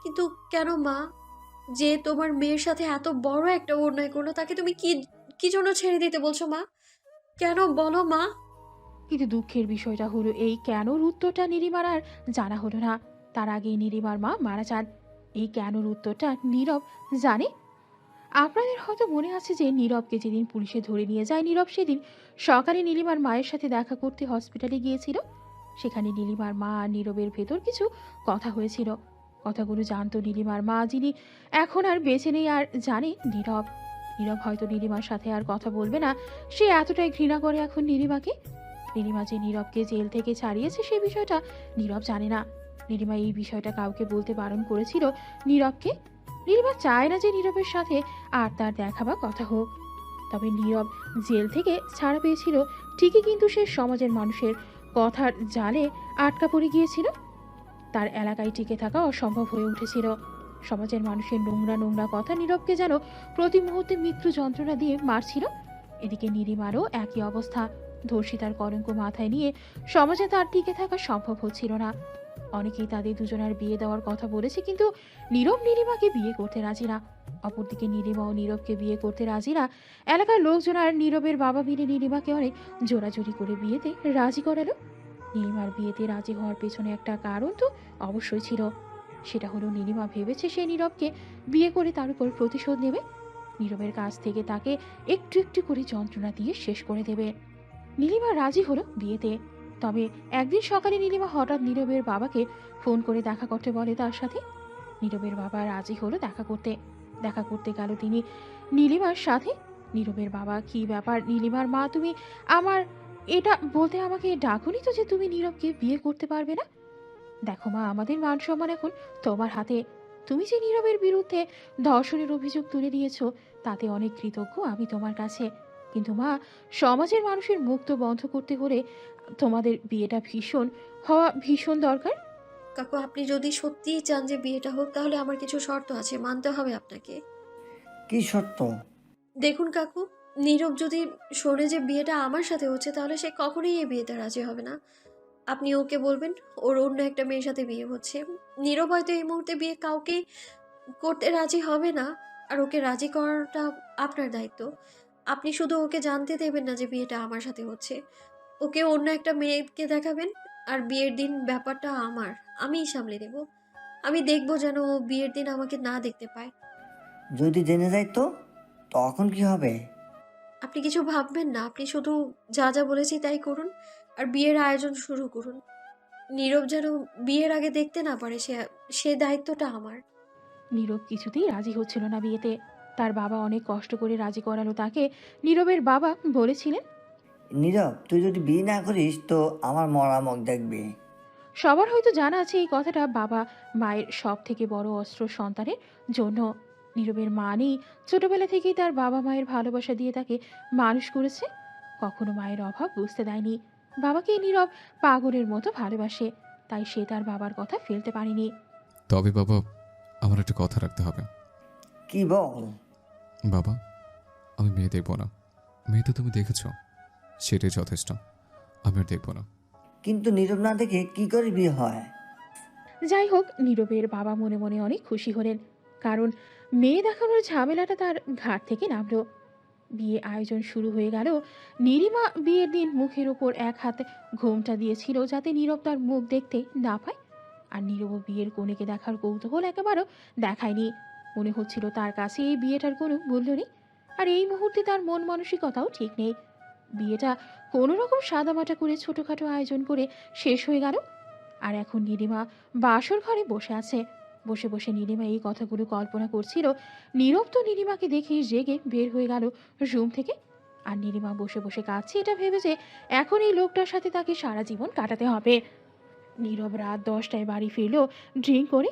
কিন্তু কেন মা? যে তোমার মেয়ের সাথে এত বড় একটা অন্যায় করলো তাকে তুমি কি কি জন্য ছেড়ে দিতে বলছো মা? কেন বলো মা? কিন্তু দুঃখের বিষয়টা হলো এই কেনর উত্তরটা নীলিমার আর জানা হলো না। তার আগেই নীলিমার মা মারা যান। এই কেনর উত্তরটা নীরব জানে। আপনাদের হয়তো মনে আছে যে নীরবকে যেদিন পুলিশে ধরে নিয়ে যায়, নীরব সেদিন সকালে নীলিমার মায়ের সাথে দেখা করতে হসপিটালে গিয়েছিল। সেখানে নীলিমার মা আর নীরবের ভেতর কিছু কথা হয়েছিল। কথাগুলো জানতো নীলিমার মা, যিনি এখন আর বেঁচে নেই, আর জানে নীরব। নীরব হয়তো নীলিমার সাথে আর কথা বলবে না। সে এতটাই ঘৃণা করে এখন নীলিমাকে। নীলিমা যে নীরবকে জেল থেকে ছাড়িয়েছে সে বিষয়টা নীরব জানে না। নীলিমা এই বিষয়টা কাউকে বলতে বারণ করেছিল নীরবকে। নীলিমা চায় না যে নীরবের সাথে আর তার দেখা বা কথা হোক। তবে নীরব জেল থেকে ছাড়া পেয়েছিল ঠিকই, কিন্তু সে সমাজের মানুষের কথার জালে আটকা পড়ে গিয়েছিল। তার এলাকায় টিকে থাকা অসম্ভব হয়ে উঠেছিল। সমাজের মানুষের নোংরা নোংরা কথা নীরবকে যেন প্রতি মুহূর্তে মৃত্যু যন্ত্রণা দিয়ে মারছিল। এদিকে নীলিমারও একই অবস্থা। ধর্ষিতার কলঙ্ক মাথায় নিয়ে সমাজে তার টিকে থাকা সম্ভব হচ্ছিল না। অনেকেই তাদের দুজনের বিয়ে দেওয়ার কথা বলেছে, কিন্তু নীরব নীলিমাকে বিয়ে করতে রাজি না। অপরদিকে নীলিমা ও নীরবকে বিয়ে করতে রাজি না। এলাকার লোকজন আর নীরবের বাবা মিলে নীলিমাকে অনেক জোরাজুরি করে বিয়েতে রাজি করালো। নীলিমার বিয়েতে রাজি হওয়ার পেছনে একটা কারণ তো অবশ্যই ছিল। সেটা হলো নীলিমা ভেবেছে সে নীরবকে বিয়ে করে তার উপর প্রতিশোধ নেবে। নীরবের কাছ থেকে তাকে একটু একটু করে যন্ত্রণা দিয়ে শেষ করে দেবে। নীলিমা রাজি হলো বিয়েতে। তবে একদিন সকালে নীলিমা হঠাৎ নীরবের বাবাকে ফোন করে দেখা করতে বলে তার সাথে। নীরবের বাবা রাজি হলো দেখা করতে গেল তিনি নীলিমার সাথে। নীরবের বাবা, কি ব্যাপার নীলিমার মা, তুমি আমার এটা বলতে আমাকে ডাকুনি তো যে তুমি নীরবকে বিয়ে করতে পারবে না? দেখো মা, আমাদের মান সম্মান এখন তোমার হাতে। তুমি যে নীরবের বিরুদ্ধে ধর্ষণের অভিযোগ তুলে দিয়েছো তাতে অনেক কৃতজ্ঞ আমি তোমার কাছে। কিন্তু মা, সমাজের মানুষের মুখ তো বন্ধ করতে হলে তোমাদের বিয়েটা ভীষণ দরকার। কাকু, আপনি যদি সত্যিই চান যে বিয়েটা হোক, তাহলে আমার কিছু শর্ত আছে, মানতে হবে আপনাকে। কি সত্য? দেখুন কাকু, নীরব যদি শোনে যে বিয়েটা আমার সাথে হচ্ছে, তাহলে সে কখনোই এই বিয়েতে রাজি হবে না। আপনি ওকে বলবেন ওর অন্য একটা মেয়ের সাথে বিয়ে হচ্ছে। নীরব হয়তো এই মুহূর্তে বিয়ে কাউকে করতে রাজি হবে না, আর ওকে রাজি করাটা আপনার দায়িত্ব। আপনি শুধু ওকে জানতে দেবেন না যে বিয়েটা আমার সাথে হচ্ছে। ওকে অন্য একটা মেয়েকে দেখাবেন, আর বিয়ের দিন ব্যাপারটা আমিই সামলে নেব। আমি দেখবো যেন ও বিয়ের দিন আমাকে না দেখতে পায়। যদি জেনে যায় তো তখন কি হবে? আপনি কিছু ভাববেন না, আপনি শুধু যা যা বলেছি তাই করুন, আর বিয়ের আয়োজন শুরু করুন। নীরব যেন বিয়ের আগে দেখতে না পারে, সে দায়িত্বটা আমার। নীরব কিছুতেই রাজি হচ্ছিল না বিয়েতে। তার বাবা অনেক কষ্ট করে রাজি করালো তাকে। নীরবের বাবা বলেছিলেন, নীরব, তুই যদি বিয়ে না করিস তো আমার মরা মুখ দেখবি। সবার হয়তো জানা আছে এই কথাটা বাবা মায়ের সব থেকে বড় অস্ত্র সন্তানের জন্য। নীরবের মা নেই। ছোটবেলা থেকেই তার বাবা মায়ের ভালোবাসা দিয়ে তাকে মানুষ করেছে। কখনো মায়ের অভাব বুঝতে দেয়নি। বাবাকে নীরব পাগলের মতো ভালোবাসে, তাই সে তার বাবার কথা ফেলতে পারেনি। তবে বাবা, আমার একটা কথা রাখতে হবে। কি বল? বাবা, আমি মেয়ে দেখব না। মেয়ে তো তুমি দেখেছ, সেটাই যথেষ্ট। আমি আর দেখব না। কিন্তু নীরব না দেখে কি করে বিয়ে হয়? যাই হোক, নীরবের বাবা মনে মনে অনেক খুশি হলেন, কারণ মেয়ে দেখানোর ঝামেলাটা তার ঘাট থেকে নামলো। বিয়ে আয়োজন শুরু হয়ে গেল। নীলিমা বিয়ের দিন মুখের ওপর এক হাতে ঘোমটা দিয়েছিল যাতে নীরব তার মুখ দেখতে না পায়। আর নীরবও বিয়ের কনেকে দেখার কৌতূহল একেবারেও দেখায়নি। মনে হচ্ছিল তার কাছে এই বিয়েটার কোনো মূল্য নেই, আর এই মুহূর্তে তার মন মানসিকতাও ঠিক নেই। বিয়েটা কোনো রকম সাদামাটা করে ছোটোখাটো আয়োজন করে শেষ হয়ে গেল। আর এখন নীলিমা বাসর ঘরে বসে আছে। বসে বসে নীলিমা এই কথাগুলো কল্পনা করছিল। নীরব তো নীলিমাকে দেখে রেগে বের হয়ে গেল রুম থেকে। আর নীলিমা বসে বসে কাঁদছে এটা ভেবে যে এখন এই লোকটার সাথে তাকে সারা জীবন কাটাতে হবে। নীরব রাত 10টায় বাড়ি ফিরল ড্রিঙ্ক করে।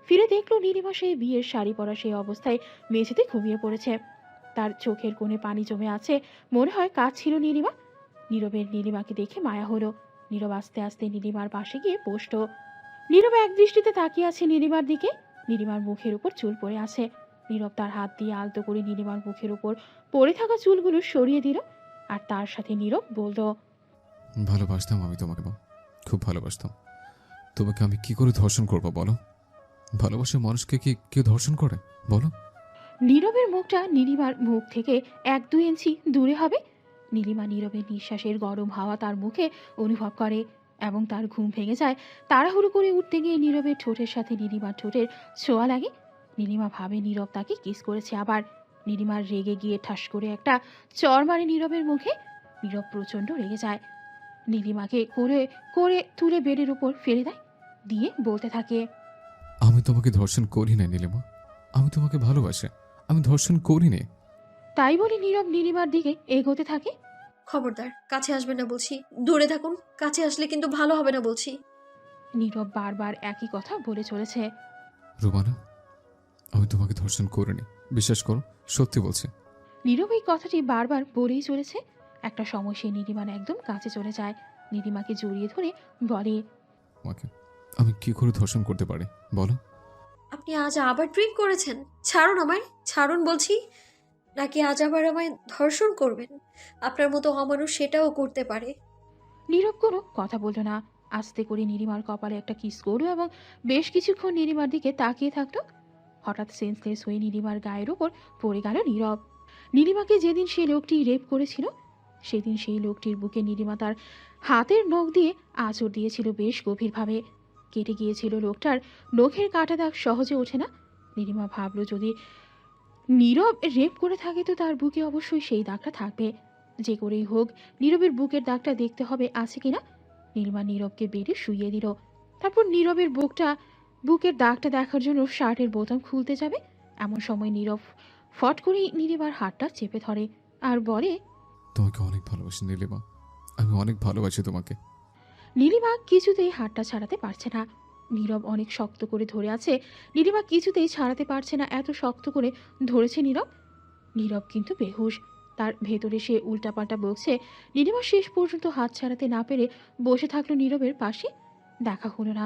ফিরে দেখলো নীলিমা সেই বিয়ের শাড়ি পরা সেই অবস্থায় মেঝেতে ঘুমিয়ে পড়েছে। তার চোখের কোণে পানি জমে আছে, মনে হয় কাঁদছিল নীলিমা। নীলিমাকে দেখে মায়া হলো। নীরব আস্তে আস্তে নীলিমার পাশে গিয়ে বসল। নীরব এক দৃষ্টিতে তাকিয়ে আছে নীলিমার দিকে। নীলিমার মুখের উপর চুল পড়ে আছে। নীরব তার হাত দিয়ে আলতো করে নীলিমার মুখের উপর পড়ে থাকা চুলগুলো সরিয়ে দিল। আর তার সাথে নীরব বলল, ভালোবাসতাম আমি তোমাকে, মা, খুব ভালোবাসতাম। তোমাকে আমি কি করে ধর্ষণ করবো বলো? ভালোবাসার মানুষকে কি কেউ ধর্ষণ করে বলো? নীরবের মুখটা নীলিমার মুখ থেকে 1-2 ইঞ্চি দূরে হবে। নীলিমা নীরবের নিঃশ্বাসের গরম হাওয়া তার মুখে অনুভব করে এবং তার ঘুম ভেঙে যায়। তাড়াহুড়ো করে উঠতে গিয়ে নীরবের ঠোঁটের সাথে নীলিমার ঠোঁটের ছোঁয়া লাগে। নীলিমা ভাবে নীরব তাকে কিস করেছে। আবার নীলিমার রেগে গিয়ে ঠাস করে একটা চড় মারে নীরবের মুখে। নীরব প্রচণ্ড রেগে যায়। নীলিমাকে করে করে তুলে বেডের উপর ফেলে দিয়ে বলতে থাকে, আমি তোমাকে ধর্ষণ করি না নীলিমা, আমি তোমাকে ভালোবাসি, আমি ধর্ষণ করিনি। তাই বলে নীরব নীলিমার দিকে এগোতে থাকে। খবরদার, কাছে আসবে না বলছি। দূরে থাকুন, কাছে আসলে কিন্তু ভালো হবে না বলছি। নীরব বারবার একই কথা বলে চলেছে। রুমানা, আমি তোমাকে ধর্ষণ করিনি, বিশ্বাস করো, সত্যি বলছি। নীরব এই কথাটি বারবার বলেই চলেছে। একটা সময় সে নীলিমার একদম কাছে চলে যায়, নীলিমাকে জড়িয়ে ধরে বলে, তোমাকে আমি কি করে ধর্ষণ করতে পারি বলো? আপনি আজ আবার ড্রিঙ্ক করেছেন? ছাড়ুন আমায়, ছাড়ুন বলছি। নাকি আজ আবার আমায় ধর্ষণ করবেন? আপনার মতো অমানুষ সেটাও করতে পারে। নীরব কোনো কথা বলল না। আস্তে করে নীলিমার কপালে একটা কিস করলো এবং বেশ কিছুক্ষণ নীলিমার দিকে তাকিয়ে থাকলো। হঠাৎ সেন্সলেস হয়ে নীলিমার গায়ের ওপর পড়ে গেল নীরব। নীলিমাকে যেদিন সেই লোকটি রেপ করেছিল, সেদিন সেই লোকটির বুকে নীলিমা তার হাতের নখ দিয়ে আঁচড় দিয়েছিল বেশ গভীরভাবে। কেটে গিয়েছিল লোকটার নখের কাটা দাগ সহজে ওঠে না। নীলিমা ভাবলো যদি নীরব রেপ করে থাকে তো তার বুকে অবশ্যই সেই দাগটা থাকবে। যে করেই হোক নীরবের বুকের দাগটা দেখতে হবে আছে কিনা। নীলিমা নীরবকে বেডে শুইয়ে দিল। তারপর নীরবের বুকের দাগটা দেখার জন্য শার্টের বোতাম খুলতে যাবে, এমন সময় নীরব ফট করেই নীলিমার হাতটা চেপে ধরে আর বলে, তোমাকে অনেক ভালোবাসি নীলিমা, আমি অনেক ভালোবাসি তোমাকে। নীলিমা কিছুতেই হাতটা ছাড়াতে পারছে না। নীরব অনেক শক্ত করে ধরে আছে, নীলিমা কিছুতেই ছাড়াতে পারছে না, এত শক্ত করে ধরেছে নীরব। নীরব কিন্তু বেহুশ, তার ভেতরে সে উল্টাপাল্টা বকছে। নীলিমা শেষ পর্যন্ত হাত ছাড়াতে না পেরে বসে থাকলো নীরবের পাশে। দেখা হলো না।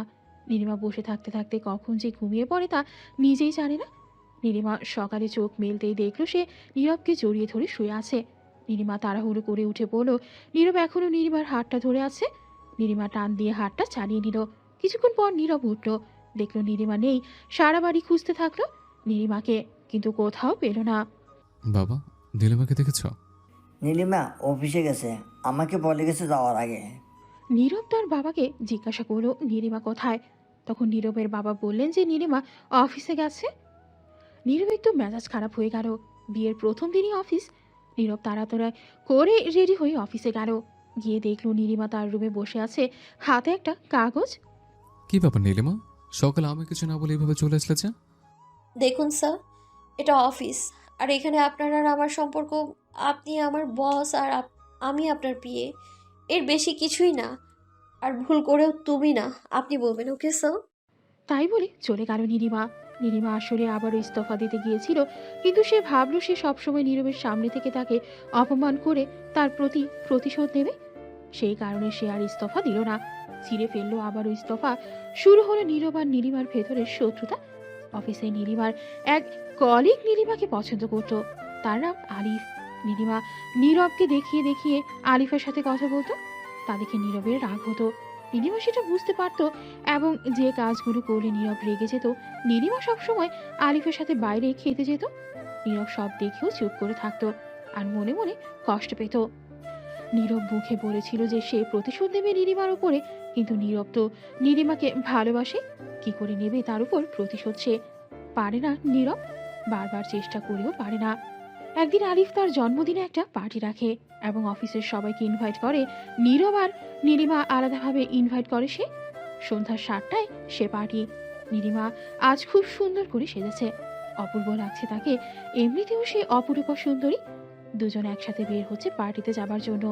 নীলিমা বসে থাকতে থাকতে কখন যে ঘুমিয়ে পড়ে তা নিজেই জানে না। নীলিমা সকালে চোখ মেলতেই দেখলো সে নীরবকে জড়িয়ে ধরে শুয়ে আছে। নীলিমা তাড়াহুড়ো করে উঠে পড়ল। নীরব এখনো নীলিমার হাতটা ধরে আছে। নীলিমা টান দিয়ে হাতটা চালিয়ে নিল। কিছুক্ষণ পর নীরব উঠল, দেখলো নীলিমা নেই। সারা বাড়ি খুঁজতে থাকলো নীলিমাকে, কিন্তু কোথাও পেল না। বাবা, নীলিমাকে দেখেছ? নীলিমা অফিসে গেছে, আমাকে বলে গেছে যাওয়ার আগে। নীরব তার বাবাকে জিজ্ঞাসা করলো নীলিমা কোথায়। তখন নীরবের বাবা বললেন যে নীলিমা অফিসে গেছে। নীরবের তো মেজাজ খারাপ হয়ে গেল। বিয়ের প্রথম দিনই অফিস। নীরব তাড়াতাড়ি করে রেডি হয়ে অফিসে গেল। গিয়ে দেখলো নীলিমা তার রুমে বসে আছে, হাতে একটা কাগজ। কি ব্যাপার নীলিমা, সকালে আমি কিছু না বলে এইভাবে চলে আসলে যে? দেখুন স্যার, এটা অফিস, আর এখানে আপনার আর আমার সম্পর্ক। আপনি আমার বস আর আমি আপনার পিএ, এর বেশি কিছুই না। আর ভুল করেও তুমি না, আপনি বলবেন। Okay sir? তাই বলে চলে গেল নীলিমা। নীলিমা আসলে আবারও ইস্তফা দিতে গিয়েছিল, কিন্তু সে ভাবলো সে সবসময় নীরবের সামনে থেকে তাকে অপমান করে তার প্রতি প্রতিশোধ নেবে। সেই কারণে সে আর ইস্তফা দিল না, ছিঁড়ে ফেললো আবারও ইস্তফা। শুরু হলো নীরব আর নীলিমার ভেতরের শত্রুতা। অফিসে নীলিমার এক কলিগ নীলিমাকে পছন্দ করত, তার নাম আলিফ। নীলিমা নীরবকে দেখিয়ে দেখিয়ে আলিফের সাথে কথা বলতো, তা দেখে নীরবের রাগ হতো। নীলিমা সেটা বুঝতে পারত এবং যে কাজগুলো করলে নীরব রেগে যেত। নীলিমা সবসময় আলিফের সাথে বাইরে খেতে যেত। নীরব সব দেখেও চুপ করে থাকতো আর মনে মনে কষ্ট পেত। নীরব মুখে বলেছিল যে সে প্রতিশোধ নেবে নীলিমার উপরে, কিন্তু নীরব তো নীলিমাকে ভালোবাসে, কি করে নেবে তার উপর প্রতিশোধ? সে পারে না নীরব, বারবার চেষ্টা করেও পারে না। একদিন আলিফ তার জন্মদিনে একটা পার্টি রাখে এবং অফিসের সবাইকে ইনভাইট করে। নীরব আর নীলিমা আলাদাভাবে ইনভাইট করে সে। সন্ধ্যা 7টায় সে পার্টি। নীলিমা আজ খুব সুন্দর করে সেজেছে, অপূর্ব লাগছে তাকে। এমনিতেও সে অপরূপা সুন্দরী। দুজন একসাথে বের হচ্ছে পার্টিতে যাবার জন্য।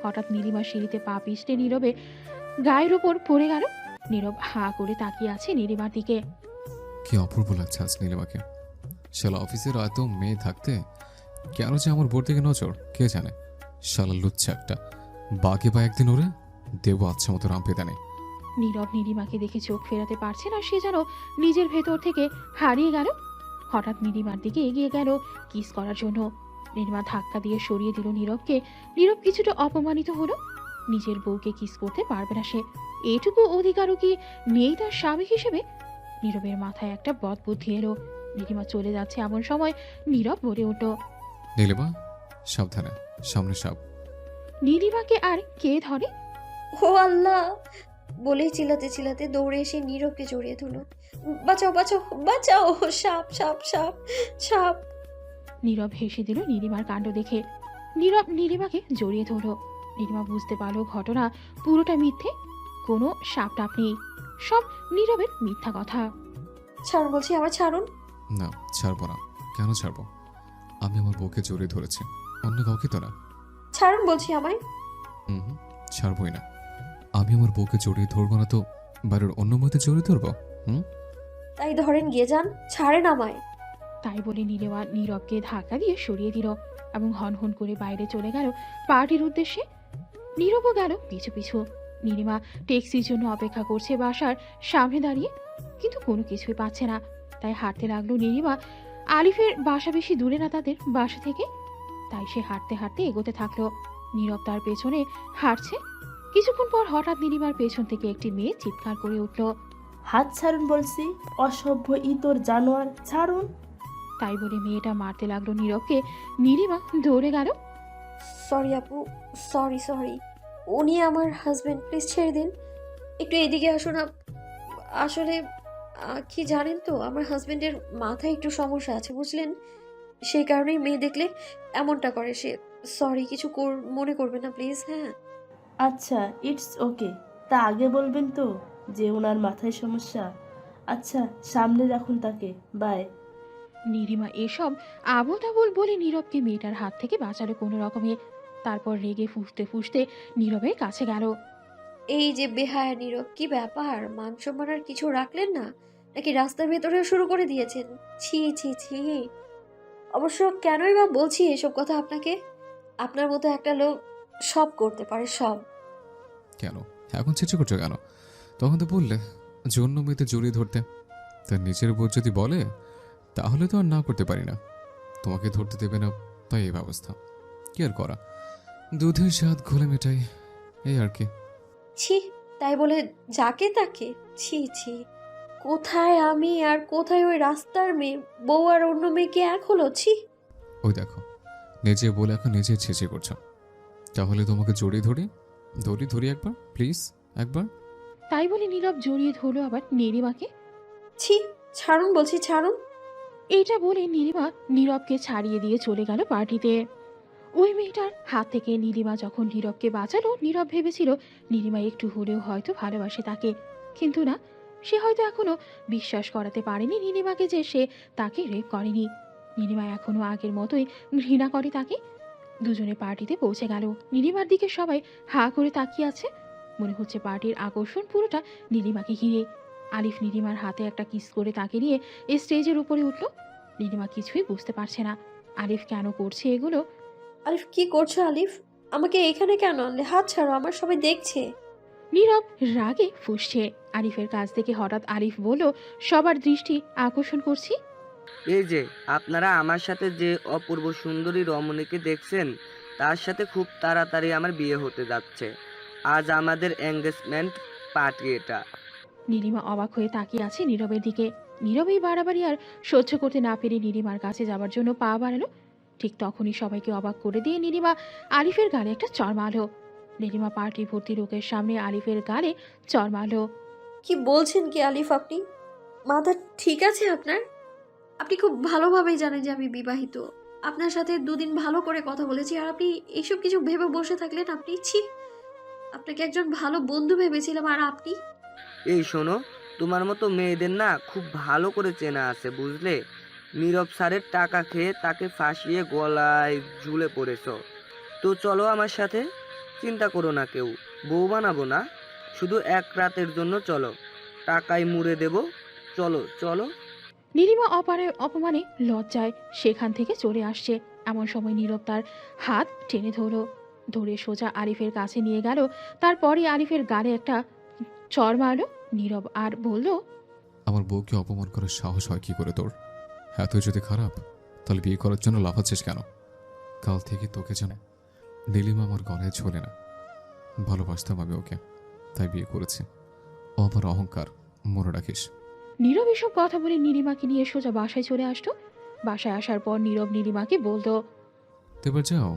হঠাৎ নীলিমা সিঁড়িতে পা পিছলে নীরবে গায়ের ওপর পড়ে গেল। নীরব হাঁ করে তাকিয়ে আছে নীলিমার দিকে। কি অপূর্ব লাগছে আজ নীলিমাকে। শালা অফিসের এত মেয়ে থাকতে কেন যে আমার বোর দিকে নজর কে জানে। শালা লুচ্ছা একটা, বাকি বা একদিন ওরে দেবো আচ্ছা মতো রাম পেদানে। নীরব নীলিমাকে দেখে চোখ ফেরাতে পারছে না, সে যেন নিজের ভেতর থেকে হারিয়ে গেল। হঠাৎ নীলিমার দিকে এগিয়ে গেল কিস করার জন্য। নীলিমা ধাক্কা দিয়ে সরিয়ে দিল নীরবকে। নীরব কিছুটা অপমানিত হলো, নিজের বউকে কিস করতে পারবে না সে, এইটুকু অধিকারও কি নেই তার স্বামী হিসেবে? নীরবের মাথায় একটা বদ বুদ্ধি এলো। নীলিমা চলে যাচ্ছে এমন সময় নীরব বলে উঠল, নীলিমা সাবধানে, সামনে সাপ। নীলিমাকে আর কে ধরে? ও আল্লাহ! বলেই চিল্লাতে চিল্লাতে দৌড়ে এসে নীরবকে জড়িয়ে ধরলো। বাঁচাও, বাঁচাও, বাঁচাও! সাপ, সাপ, সাপ, সাপ! নীরব হেসে দিল নীলিমার কাণ্ড দেখে। নীরব নীলিমাকে জড়িয়ে ধরল। নীলিমা বুঝতে পারলো ঘটনা পুরোটা মিথ্যে, কোনো সাপ টাপ নেই, সব নীরবের মিথ্যা কথা। ছাড়ুন বলছি, আমার ছাড়ুন। না, ছাড়বো না। কেন ছাড়বো? আমি আমার বউকে জড়িয়ে ধরেছি, অন্য কাউকে তো না। ছাড়ুন বলছি আমায়। হুম, ছাড়বই না। আমি আমার বউকে জড়িয়ে ধরবো না তো বাড়ির অন্য মধ্যে জড়িয়ে ধরবো? হুম? তাই ধরেন গিয়ে যান, ছাড়েন আমায়। তাই বলে নীলিমা নীরবকে ধাক্কা দিয়ে সরিয়ে দিল এবং হনহন করে বাইরে চলে গেল পার্টির উদ্দেশ্যে। নীরবও গেল পিছু পিছু। নীলিমা ট্যাক্সির জন্য অপেক্ষা করছে বাসার সামনে দাঁড়িয়ে, কিন্তু কোনো কিছুই পাচ্ছে না। তাই হাঁটতে লাগলো নীলিমা। আলিফের বাসা বেশি দূরে না তাদের বাসা থেকে, তাই সে হাঁটতে হাঁটতে এগোতে থাকলো। নীরব তার পেছনে হাঁটছে। কিছুক্ষণ পর হঠাৎ নীলিমার পেছন থেকে একটি মেয়ে চিৎকার করে উঠল। হাত ছাড়ুন বলছি, অসভ্য ইতর জানোয়ার, ছাড়ুন। তাই বলে মেয়েটা মারতে লাগলো নীরবকে। নীলিমা দৌড়ে গেল। সরি আপু, সরি সরি, উনি আমার হাজবেন্ড, প্লিজ ছেড়ে দিন। একটু এদিকে আসুন। আসলে কি জানেন তো, আমার হাজবেন্ডের মাথায় একটু সমস্যা আছে বুঝলেন, সেই কারণেই মেয়ে দেখলে এমনটা করে সে। সরি, কিছু মনে করবে না প্লিজ। হ্যাঁ আচ্ছা, ইটস ওকে। তা আগে বলবেন তো যে ওনার মাথায় সমস্যা। আচ্ছা, সামনে রাখুন তাকে, বাই। নীলিমা এসব আবোল তাবোল বলে নীরবকে মেয়েটার হাত থেকে বাঁচালো কোনো রকমে। তারপর রেগে ফুঁসতে ফুঁসতে নীরবের কাছে গেল। এই যে বেহায়া নীরব, কি ব্যাপার, মান সম্মান আর কিছু রাখলেন না নাকি রাস্তার ভেতরেও শুরু করে দিয়েছেন? ছি ছি ছি। অবশ্য কেনই বা বলছি এসব কথা আপনাকে, আপনার মতো একটা লোক সব করতে পারে, সব। কেন এখন চেঁচে করছো কেন? তখন তো বললে যে অন্য মেয়েতে জড়িয়ে ধরতে। তার নিজের বোধ যদি বলে তাহলে তো আর না করতে পারি না। তোমাকে ধরতে দেবে না, তাই এই ব্যবস্থা। কি আর করা, দুধের স্বাদ ঘোলে মেটাই, এই আর কি। ছি, তাই বলে যাকে তাকে? ছি ছি। কোথায় আমি আর কোথায় ওই রাস্তার মেয়ে, বউ আর অন্য মেয়েকে এক হলো? ছি। ওই দেখো, নিজে বলে এখন নিজে ছেঁচে করছো। তাহলে তোমাকে জড়িয়ে ধরি একবার, প্লিজ একবার। তাই বলে নীরব জড়িয়ে ধরলো আবার নীলিমাকে। ছি, ছাড়ুন বলছি, ছাড়ুন। এইটা বলে নীলিমা নীরবকে ছাড়িয়ে দিয়ে চলে গেল পার্টিতে। ওই মেয়েটার হাত থেকে নীলিমা যখন নীরবকে বাঁচালো, নীরব ভেবেছিল নীলিমা একটু হলেও হয়তো ভালোবাসে তাকে। কিন্তু না, সে হয়তো এখনো বিশ্বাস করাতে পারেনি নীলিমাকে যে সে তাকে রেপ করেনি। নীলিমা এখনো আগের মতোই ঘৃণা করে তাকে। দুজনে পার্টিতে পৌঁছে গেল। নীলিমার দিকে সবাই হা করে তাকিয়ে আছে। মনে হচ্ছে পার্টির আকর্ষণ পুরোটা নীলিমাকে ঘিরে। আলিফ নীলিমার হাতে একটা কিস করে তাকে নিয়ে স্টেজের উপরে উঠল। নীলিমা কিছুই বুঝতে পারছে না আলিফ কেন করছে এগুলো। আলিফ, কি করছো আলিফ? আমাকে এখানে কেন আনলে? হাত ছাড়ো, আমার সবাই দেখছে। নীরব রাগে ফুঁসছে। আলিফের কাছ থেকে হঠাৎ আলিফ বলল, সবার দৃষ্টি আকর্ষণ করছি। এই যে আপনারা আমার সাথে যে অপূর্ব সুন্দরী রমণীকে দেখছেন, তার সাথে খুব তাড়াতাড়ি আমার বিয়ে হতে যাচ্ছে। আজ আমাদের এঙ্গেজমেন্ট পার্টি এটা। নীলিমা অবাক হয়ে তাকিয়ে আছে নীরবের দিকে। নীরব এই বাড়াবাড়ি আর সহ্য করতে না পেরে নীলিমার কাছে যাবার জন্য পা বাড়ালো। ঠিক তখনই সবাইকে অবাক করে দিয়ে নীলিমা আলিফের গালে একটা চড় মারল। নীলিমা পার্টি ভর্তি লোকের সামনে আলিফের গালে চড় মারল। কি বলছেন কি আলিফ আপনি? মাথা ঠিক আছে আপনার? আপনি খুব ভালোভাবেই জানেন যে আমি বিবাহিত। আপনার সাথে দুদিন ভালো করে কথা বলেছি আর আপনি এইসব কিছু ভেবে বসে থাকলেন? আপনি ছি। আপনাকে একজন ভালো বন্ধু ভেবেছিলাম আর আপনি। এই শোনো, তোমার মতো মেয়েদের না খুব ভালো করে চেনা আছে বুঝলে। নীরব স্যারের টাকা খেয়ে তাকে ফাঁসিয়ে গলায় ঝুলে পড়েছো। তো চলো আমার সাথে, চিন্তা করো না, কেউ বউ বানাবো না, শুধু এক রাতের জন্য চলো, টাকায় মুড়ে দেব, চলো চলো। নীলিমা অপমানে লজ্জায় সেখান থেকে চলে আসছে। এমন সময় নীরব তার হাত টেনে ধরে সোজা আরিফের কাছে নিয়ে গেল। তারপরে আরিফের গালে একটা চড় মারল নীরব আর বলল, আমার বউকে অপমান করার সাহস হয় কি করে তোর? এতই যদি খারাপ, তাহলে বিয়ে করার জন্য লাফাচ্ছিস কেন? কাল থেকে তোকে জানে নীলিমা আমার গলায় ঝোলে না। ভালোবাসতাম আমি ওকে, তাই বিয়ে করেছি। ও আমার অহংকার, মনে রাখিস। নীরব এসব কথা বলে নীলিমাকে নিয়ে সোজা বাসায় চলে আসতো। বাসায় আসার পর নীরব নীলিমাকে বলতো, তো এবার যাও,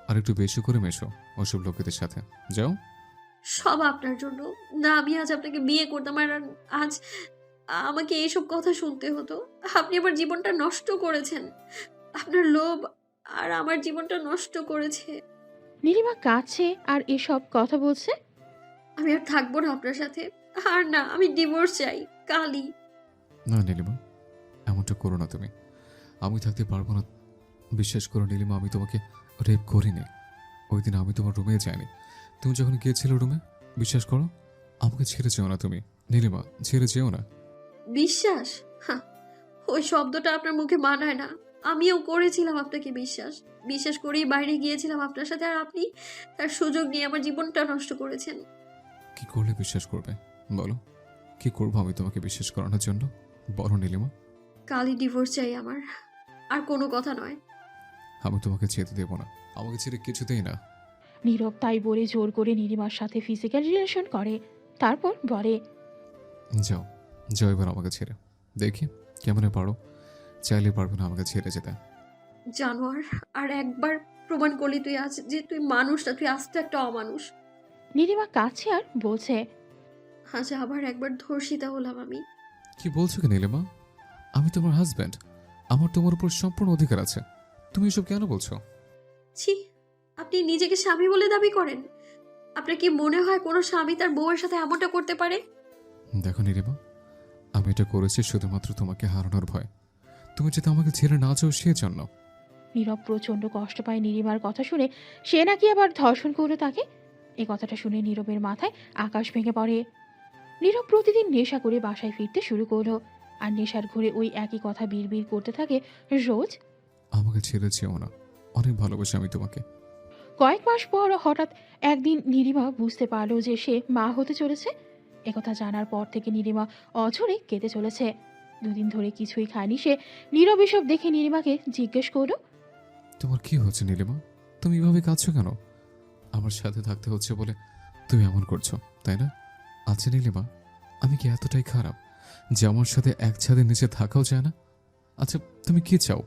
আর একটু বেশি করে মেশো ওসব লোকেদের সাথে, যাও। সব আপনার জন্য। না, আমি আজ আপনাকে বিয়ে করতাম আর আজ আমাকে এইসব কথা শুনতে হতো। আপনি আমার জীবনটা নষ্ট করেছেন। আপনার লোভ আর আমার জীবনটা নষ্ট করেছে। নীলিমা কাঁদছে আর এসব কথা বলছে। আমি আর থাকবো না আপনার সাথে। আর না, আমি ডিভোর্স চাই কালই। না নীলিমা, এমনটা করো না তুমি। আমি থাকতে পারবো না। বিশ্বাস করো নীলিমা, আমি তোমাকে রেপ করিনি। ওই দিন আমি তোমার রুমে যাইনি। তুমি যখন গিয়েছিলে রুমে, বিশ্বাস করো, আমাকে ছেড়ে যেও না তুমি। নীলিমা, ছেড়ে যেও না। বিশ্বাস? হা, ওই শব্দটা আপনার মুখে মানায় না। আমিও করেছিলাম আপনাকে বিশ্বাস। বিশ্বাস করেই বাইরে গিয়েছিলাম আপনার সাথে, আর আপনি তার সুযোগ নিয়ে আমার জীবনটা নষ্ট করেছেন। কি করলে বিশ্বাস করবে বলো? কি করবো আমি তোমাকে বিশ্বাস করানোর জন্য? বলো নীলিমা। কালই ডিভোর্স চাই আমার, আর কোনো কথা নয়। আমি তোমাকে যেতে দেবো না, আমাকে ছেড়ে কিছুতেই না। নীরব তাই বলে জোর করে নীলিমার সাথে ফিজিক্যাল রিলেশন করে, তারপর বলে, যাও, যাও এবার আমাকে ছেড়ে। দেখি কেমনে পারো, চাইলে পারবে না আমাকে ছেড়ে যেতে। জানোয়ার, আর একবার প্রমাণ করলি তুই আজ যে তুই মানুষ না, তুই আস্ত একটা অমানুষ। নীলিমা কাছে আর বলছে, আজ আবার একবার ধর্ষিতা হলাম আমি। কি বলছো কি নীলিমা? আমি তোমার হাজব্যান্ড, আমার তোমার উপর সম্পূর্ণ অধিকার আছে। তুমি এসব কেন বলছো? ছি, আপনি নিজেকে স্বামী বলে দাবি করেন? আপনার কি মনে হয় কোনো স্বামী তার বউয়ের সাথে এমনটা করতে পারে? দেখো নীলিমা, আমি এটা করেছি শুধুমাত্র তোমাকে হারানোর ভয়। তুমি যদি আমাকে ছেড়ে না যাও সেজন্য। নীরব প্রচণ্ড কষ্ট পায় নীলিমার কথা শুনে। সে নাকি আবার ধর্ষণ করলো তাকে। এই কথাটা শুনে নীরবের মাথায় আকাশ ভেঙে পড়ে। নীরব প্রতিদিন নেশা করে বাসায় ফিরতে শুরু করলো, আর নেশার ঘুরে ওই একই কথা বিড়বিড় করতে থাকে রোজ। আমাকে ছেড়ে যেও না, অনেক ভালোবাসি আমি তোমাকে। কয়েক মাস পর হঠাৎ একদিন নীলিমা বুঝতে পারলো যে সে মা হতে চলেছে। একথা জানার পর থেকে নীলিমা অঝরে কেঁদে চলেছে। দুদিন ধরে কিছুই খায়নি সে। নীরব এসব দেখে নীলিমাকে জিজ্ঞেস করলো, তোমার কি হচ্ছে নীলিমা? তুমি এভাবে কাঁদছো কেন? আমার সাথে থাকতে হচ্ছে বলে তুমি এমন করছো, তাই না? আচ্ছা নীলিমা, আমি কি এতটাই খারাপ যে আমার সাথে এক ছাদের নিচে থাকাও যায় না? আচ্ছা তুমি কি চাও?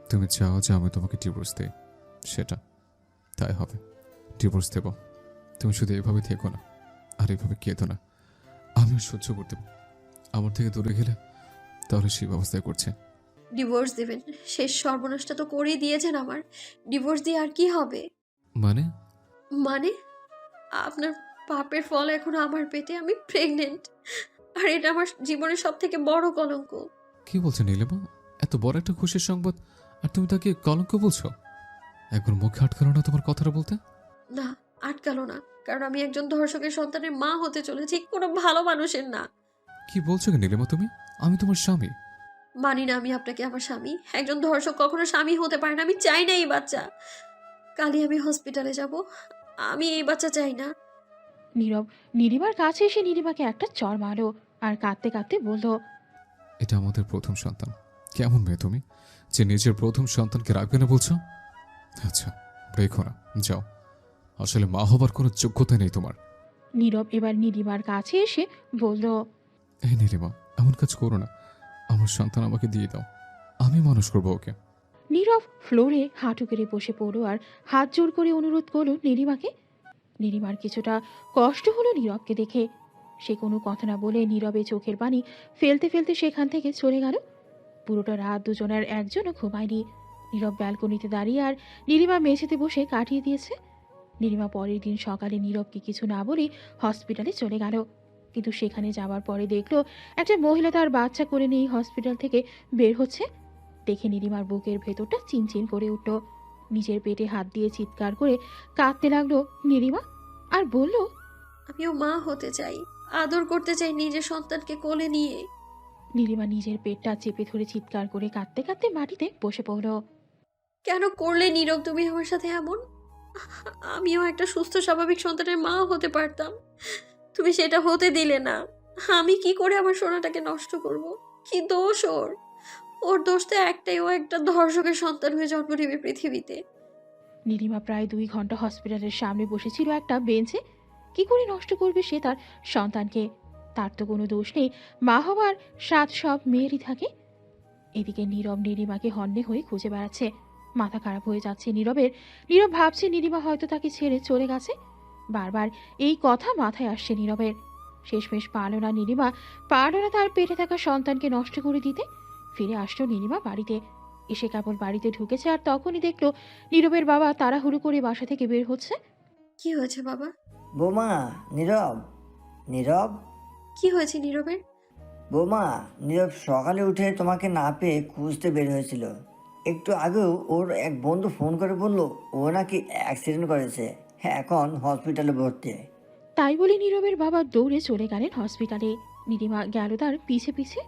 তুমি চাও যে আমি তোমাকে ডিভোর্স দেই, সেটা তাই হবে। ডিভোর্স দেব। তুমি শুধু এভাবে থেকো না, আর এভাবে কেঁদো না। আমিও সহ্য করতে পারি। আমার থেকে দূরে গেলে তাহলে সেই ব্যবস্থায় করছে। ডিভোর্স দেবেন? শেষ সর্বনাশটা তো করেই দিয়েছেন আমার। ডিভোর্স দিয়ে আর কি হবে? মানে? মানে আপনার পাপের ফল এখন আমার পেটে। আমি প্রেগনেন্ট, আর এটা আমার জীবনের সব থেকে বড় কলঙ্ক। কি বলছো নীলিমা? এত বড় একটা খুশির সংবাদ, আর তুমি তাকে কলঙ্ক বলছো? একবার মুখে আটকালো না তোমার কথাটা বলতে? না, আটকালো না, কারণ আমি একজন ধর্ষকের সন্তানের মা হতে চলেছি, কোনো ভালো মানুষের না। কি বলছো কি নীলিমা তুমি? আমি তোমার স্বামী। মানি না আমি আপনাকে আমার স্বামী। একজন ধর্ষক কখনো স্বামী হতে পারে না। আমি চাই না এই বাচ্চা। কালই আমি হসপিটালে যাব। আমি এই বাচ্চা চাই না। নীরব নীলিমার কাছে এসে নীলিমাকে একটা চড় মারো, আর কাঁদতে কাঁদতে বলল, এটা আমাদের প্রথম সন্তান। কেমন মেয়ে তুমি যে নিজের প্রথম সন্তানকে রাখবে না বলছো? আচ্ছা রেখো না, যাও। আসলে মা হবার কোনো যোগ্যতা নেই তোমার। নীরব এবার নীলিমার কাছে এসে বলল, এই নীলিমা, এমন কাজ করো না। আমার সন্তান আমাকে দিয়ে দাও, আমি মানুষ করবো ওকে। নীরব ফ্লোরে হাঁটু কেড়ে বসে পড়ল আর হাত জোর করে অনুরোধ করল নীলিমাকে। নীলিমার কিছুটা কষ্ট হলো নীরবকে দেখে। সে কোনো কথা না বলে নীরবে চোখের পানি ফেলতে ফেলতে সেখান থেকে চলে গেল। পুরোটা রাত দুজনের একজনও ঘুমায়নি। নীরব ব্যালকনিতে দাঁড়িয়ে আর নীলিমা মেঝেতে বসে কাটিয়ে দিয়েছে। নীলিমা পরের দিন সকালে নীরবকে কিছু না বলেই হসপিটালে চলে গেল। কিন্তু সেখানে যাওয়ার পরে দেখলো একটা মহিলা তার বাচ্চা করে নিয়ে হসপিটাল থেকে বের হচ্ছে। দেখে নীলিমার বুকের ভেতরটা চিনচিন করে উঠল। নিজের পেটে হাত দিয়ে চিৎকার করে কাঁদতে লাগলো নীলিমা, আর বলল, আমিও মা হতে চাই, আদর করতে চাই নিজের সন্তানকে কোলে নিয়ে। নীলিমা নিজের পেটটা চেপে ধরে চিৎকার করে কাঁদতে কাঁদতে মাটিতে বসে পড়ল। কেন করলে নীরব তুমি আমার সাথে এমন? আমিও একটা সুস্থ স্বাভাবিক সন্তানের মা হতে পারতাম। তুমি সেটা হতে দিলে না। আমি কি করে আমার সোনাটাকে নষ্ট করব? কি দোষ ওর? ওর দোষ তো একটাই, ও একটা ধর্ষকের সন্তান হয়ে জন্ম নেবে পৃথিবীতে। নীলিমা প্রায় 2 ঘন্টা হসপিটালের সামনে বসেছিল একটা বেঞ্চে। কি করে নষ্ট করবে সে তার সন্তানকে? তার তো কোনো দোষ নেই, মা হওয়ার স্বাদ সব মেয়েরই থাকে। এদিকে নীরব নীলিমাকে হন্যে হয়ে খুঁজে বেড়াচ্ছে। মাথা খারাপ হয়ে যাচ্ছে নীরবের। নীরব ভাবছে নীলিমা হয়তো তাকে ছেড়ে চলে গেছে। বারবার এই কথা মাথায় আসছে নীরবের। শেষমেশ পারল না নীলিমা, পারল না তার পেটে থাকা সন্তানকে নষ্ট করে দিতে। ফিরে আসলো নীলিমা বাড়িতে। এসে কেবল বাড়িতে ঢুকেছে আর তখনই দেখলো নীরবের বাবা তাড়াহুড়ো করে বাসা থেকে বের হচ্ছে। কি হয়েছে বাবা? বৌমা, নীরব, নীরব, কি হয়েছে নীরবের? বৌমা, নীরব সকালে উঠে তোমাকে না পেয়ে খুঁজতে বের হয়েছিল। একটু আগেও ওর এক বন্ধু ফোন করে বলল ও নাকি অ্যাক্সিডেন্ট করেছে, হ্যাঁ এখন হসপিটালে ভর্তি। তাই বলে নীরবের বাবা দৌড়ে চলে গেলেন হসপিটালে। নীলিমা গেল তার পিছে পিছে।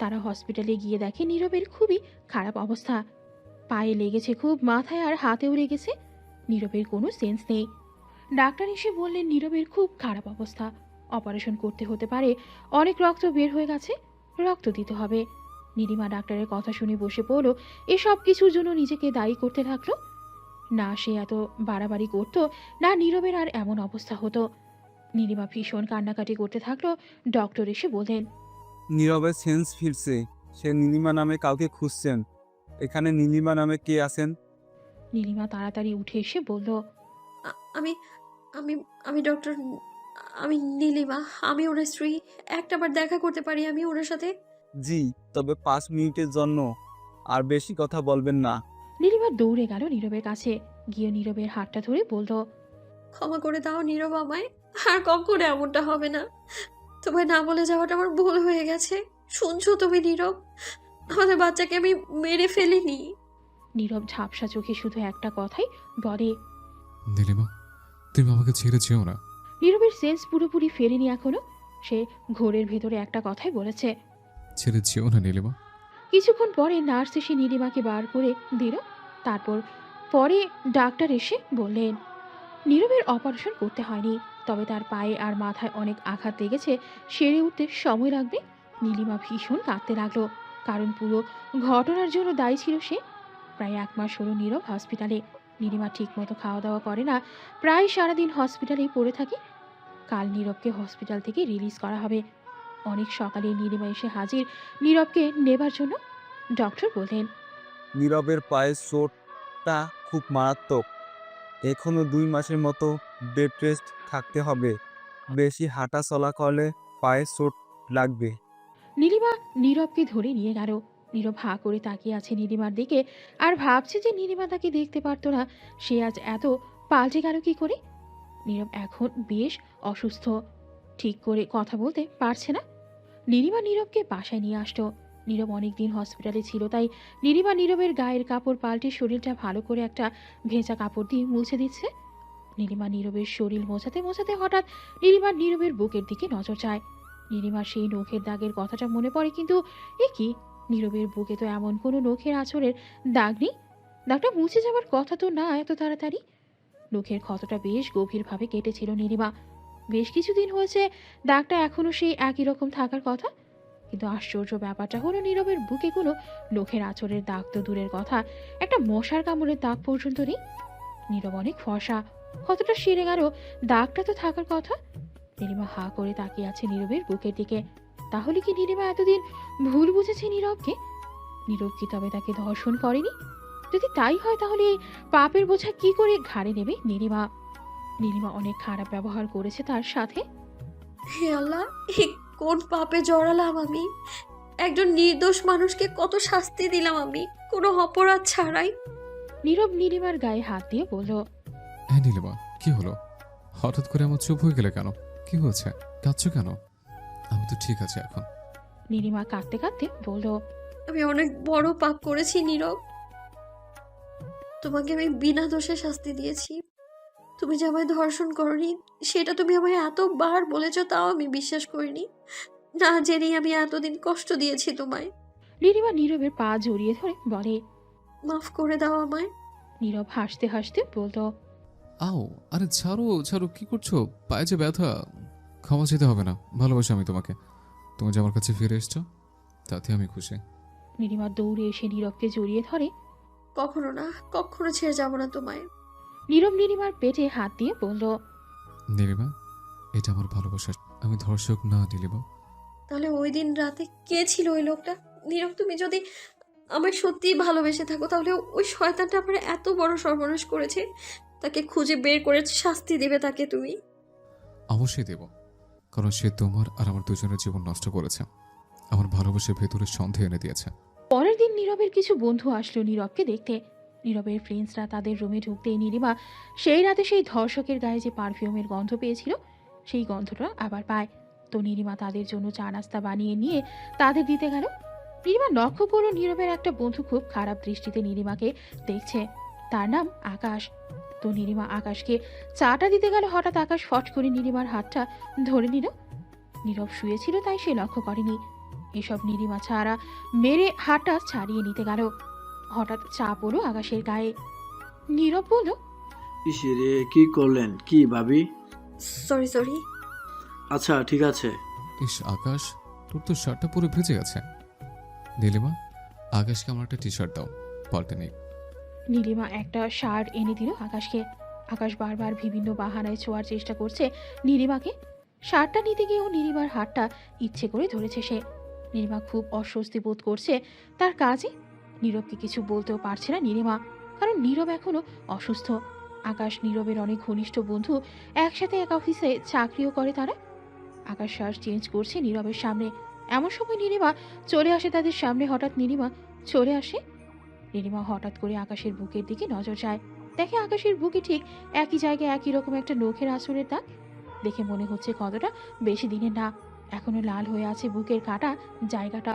তারা হসপিটালে গিয়ে দেখে নীরবের খুবই খারাপ অবস্থা। পায়ে লেগেছে খুব, মাথায় আর হাতেও লেগেছে। নীরবের কোনো সেন্স নেই। ডাক্তার এসে বললেন নীরবের খুব খারাপ অবস্থা, অপারেশন করতে হতে পারে, অনেক রক্ত বের হয়ে গেছে, রক্ত দিতে হবে। নীলিমা ডাক্তারের কথা শুনে বসে পড়ল। এসব কিছুর জন্য নিজেকে দায়ী করতে থাকলো। না সে এত বাড়াবাড়ি করত, না নীরবের আর এমন অবস্থা হতো। নীলিমা ভীষণ কান্নাকাটি করতে থাকলো। ডক্টর এসে বললেন, নীরবের সেন্স ফিরছে, সে নীলিমা নামে কাউকে খুঁজছেন। এখানে নীলিমা নামে কে আছেন? নীলিমা তাড়াতাড়ি উঠে এসে বলল, আমি আমি আমি ডক্টর, আমি নীলিমা, আমি ওনার স্ত্রী। একটাবার দেখা করতে পারি আমি ওনার সাথে? জি, তবে 5 মিনিটের জন্য, আর বেশি কথা বলবেন না। নীলিমা দৌড়ে গেল নীরবের কাছে, গিয়ে নীরবের হাতটা ধরে বলল, ক্ষমা করে দাও নীরব আমায়, আর কখনো এমনটা হবে না। তোমায় না বলে যাওয়াটা আমার ভুল হয়ে গেছে। শুনছো তুমি নীরব, আমাদের বাচ্চাকে আমি মেরে ফেলিনি। নীরব ঝাপসা চোখে শুধু একটা কথাই বলে। নীলিমা, তুমি আমাকে ছেড়ে যেও না। নীরবের সেন্স পুরোপুরি ফেরেনি এখনো। সে ঘোরের ভেতরে একটা কথাই বলেছে। ছেড়ে যেও না নীলিমা। কিছুক্ষণ পরে নার্স এসে নীলিমাকে বার করে দিল। তারপর পরে ডাক্তার এসে বললেন, নীরবের অপারেশন করতে হয়নি, তবে তার পায়ে আর মাথায় অনেক আঘাত লেগেছে, সেরে উঠতে সময় লাগবে। নীলিমা ভীষণ কাঁদতে লাগলো, কারণ পুরো ঘটনার জন্য দায়ী ছিল সে। প্রায় 1 মাস হলো নীরব হসপিটালে। নীলিমা ঠিকমতো খাওয়া দাওয়া করে না, প্রায় সারাদিন হসপিটালেই পড়ে থাকে। কাল নীরবকে হসপিটাল থেকে রিলিজ করা হবে। অনেক সকালে নীলিমা এসে হাজির নীরবকে নেবার জন্য। ডক্টর বললেন, নীরবের পায়ের চোটটা খুব মারাত্মক, এখনো 2 মাসের মতো বেড রেস্ট থাকতে হবে। বেশি হাঁটা চলা করলে পায়ে চোট লাগবে। নীলিমা নীরবকে ধরে নিয়ে গেল। নীরব হাঁ করে তাকিয়ে আছে নীলিমার দিকে, আর ভাবছে যে নীলিমা তাকে দেখতে পারতো না, সে আজ এত পাল্টে গেল কি করে। নীরব এখন বেশ অসুস্থ, ঠিক করে কথা বলতে পারছে না। নীলিমা নীরবকে বাসায় নিয়ে আসতো। নীরব অনেকদিন হসপিটালে ছিল, তাই নীলিমা নীরবের গায়ের কাপড় পাল্টে শরীরটা ভালো করে একটা ভেজা কাপড় দিয়ে মুছে দিচ্ছে। নীলিমা নীরবের শরীর মোছাতে মোছাতে হঠাৎ নীরবের বুকের দিকে নজর যায়। নীলিমার সেই নখের দাগের কথাটা মনে পড়ে, কিন্তু এ কি, নীরবের বুকে তো এমন কোনো নখের আঁচড়ের দাগ নেই। দাগটা মুছে যাওয়ার কথা তো না এত তাড়াতাড়ি। নখের ক্ষতটা বেশ গভীরভাবে কেটেছিল নীলিমা। বেশ কিছুদিন হয়েছে, দাগটা এখনো সেই একই রকম থাকার কথা। কিন্তু আশ্চর্য ব্যাপারটা হলো নীরবের বুকে কোনো নখের আঁচড়ের দাগ তো দূরের কথা, একটা মশার কামড়ের দাগ পর্যন্ত নেই। নীরব অনেক ফর্সা, ক্ষতটা সেরে গেল, দাগটা তো থাকার কথা। নীলিমা হাঁ করে তাকিয়ে আছে নীরবের বুকের দিকে। তাহলে কি নীলিমা এতদিন ভুল বুঝেছে নীরবকে? নীরব কি তবে তাকে ধর্ষণ করেনি? যদি তাই হয়, তাহলে এই পাপের বোঝা কি করে ঘাড়ে নেবে নীলিমা? নীলিমা অনেক খারাপ ব্যবহার করেছে তার সাথে। হে আল্লাহ, এ কোন পাপে জড়ালাম আমি? একজন নির্দোষ মানুষকে কত শাস্তি দিলাম আমি, কোনো অপরাধ ছাড়াই। নীরব নীলিমার গায়ে হাত দিয়ে বলল, হ্যাঁ নীলিমা, কি হলো? হঠাৎ করে আমার চুপ হয়ে গেলে কেন? কি হয়েছে? কাঁদছো কেন? আমি তো ঠিক আছে এখন। নীলিমা কাঁদতে কাঁদতে বলল, আমি অনেক বড় পাপ করেছি নীরব। তোমাকে আমি বিনা দোষে শাস্তি দিয়েছি। তুমি যে আমায় ধর্ষণ করনি, সেটা তুমি আমায় এতবার বলেছো, তাও আমি বিশ্বাস করিনি। না জেনেই আমি এতদিন কষ্ট দিয়েছি তোমায়। নীলিমা নীরবের পা জড়িয়ে ধরে বলে, মাফ করে দাও আমায়। নীরব হাসতে হাসতে বলল, আও, আরে ছাড়ো ছাড়ো, কি করছো? পায়ে যে ব্যথা। ক্ষমা চেতে হবে না, ভালোবাসি আমি তোমাকে। তুমি যে আমার কাছে ফিরে এসছো, তাতে আমি খুশি। নীলিমা দৌড়ে এসে নীরবকে জড়িয়ে ধরে। কখনো না, কখনো ছেড়ে যাবো না তোমায়। নীরব নীলিমার পেটে হাত দিয়ে বলল, নীলিমা, এটা আমার ভালোবাসা, আমি ধর্ষক না নীলিমা। তাহলে ওই দিন রাতে কে ছিল ওই লোকটা? নীরব, তুমি যদি আমায় সত্যিই ভালোবেসে থাকো, তাহলে ওই শয়তানটা আমার এত বড় সর্বনাশ করেছে, তাকে খুঁজে বের করে শাস্তি দেবে তাকে তুমি। অবশ্যই দেব, কারণ সে তোমার আর আমার দুজনের জীবন নষ্ট করেছে, আমার ভালোবাসার ভেতরে সন্দেহ এনে দিয়েছে। পরের দিন নীরবের কিছু বন্ধু আসলো নীরবকে দেখতে। নীরবের ফ্রেন্ডসরা তাদের রুমে ঢুকতেই নীলিমা সেই রাতে সেই ধর্ষকের গায়ে যে পারফিউমের গন্ধ পেয়েছিল, সেই গন্ধটা আবার পায়। তো নীলিমা তাদের জন্য চা নাস্তা বানিয়ে নিয়ে তাদের দিতে গেল। নীলিমা লক্ষ্য করল নীরবের একটা বন্ধু খুব খারাপ দৃষ্টিতে নীলিমাকে দেখছে। তার নাম আকাশ। তো নীলিমা আকাশকে চাটা দিতে গেল, হঠাৎ আকাশ ফট করে নীলিমার হাতটা ধরে নিল। নীরব শুয়েছিল তাই সে লক্ষ্য করেনি। এসব নীলিমা ছাড়া মেরে হাতটা ছাড়িয়ে নিতে গেল। হঠাৎ চাপ পড়ল আকাশের গায়ে। নীরব বলল, ইসিরে কি করলেন কি ভাবি? Sorry sorry. আচ্ছা ঠিক আছে। ইস আকাশ, তোর তো শার্টটা পুরো ভিজে গেছে। নীলিমা, আকাশকে আমার একটা টি শার্ট দাও, পাল্টে নেই। নীলিমা একটা শার্ট এনে দিল আকাশকে। আকাশ বারবার বিভিন্ন বাহানায় ছোঁয়ার চেষ্টা করছে নীলিমাকে। শার্টটা নিতে গিয়েও নীলিমার হাতটা ইচ্ছে করে ধরেছে সে। নীলিমা খুব অস্বস্তি বোধ করছে তার কাজে। নীরবকে কিছু বলতেও পারছে না নীলিমা, কারণ নীরব এখনো অসুস্থ। আকাশ নীরবের অনেক ঘনিষ্ঠ বন্ধু, একসাথে এক অফিসে চাকরিও করে তারা। আকাশ শ্বাস চেঞ্জ করছে নীরবের সামনে। এমন সময় নীলিমা চলে আসে তাদের সামনে। হঠাৎ নীলিমা চলে আসে। নীলিমা হঠাৎ করে আকাশের বুকের দিকে নজর যায়, দেখে আকাশের বুকে ঠিক একই জায়গায় একই রকম একটা নখের আঁচড়ের দাগ। দেখে মনে হচ্ছে কতটা বেশি দিনের না, এখনো লাল হয়ে আছে বুকের কাটা জায়গাটা।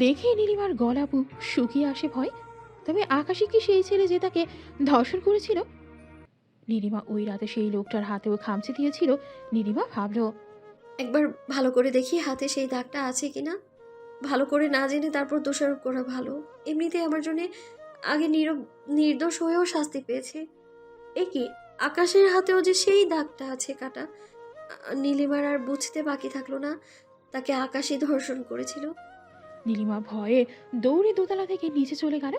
দেখে নীলিমার গলা বুক শুকিয়ে আসে ভয়। তবে আকাশই কি সেই ছেলে যে তাকে ধর্ষণ করেছিল? নীলিমা ওই রাতে সেই লোকটার হাতেও খামচে দিয়েছিল। নীলিমা ভাবল, একবার ভালো করে দেখি হাতে সেই দাগটা আছে কিনা। ভালো করে না জেনে তারপর দোষারোপ করা ভালো। এমনিতেই আমার জন্য আগে নির্দোষ হয়েও শাস্তি পেয়েছে। এ কি, আকাশের হাতেও যে সেই দাগটা আছে কাটা। নীলিমার আর বুঝতে বাকি থাকলো না তাকে আকাশই ধর্ষণ করেছিল। নীলিমা ভয়ে দৌড়ে দোতলা থেকে নিচে চলে গেল।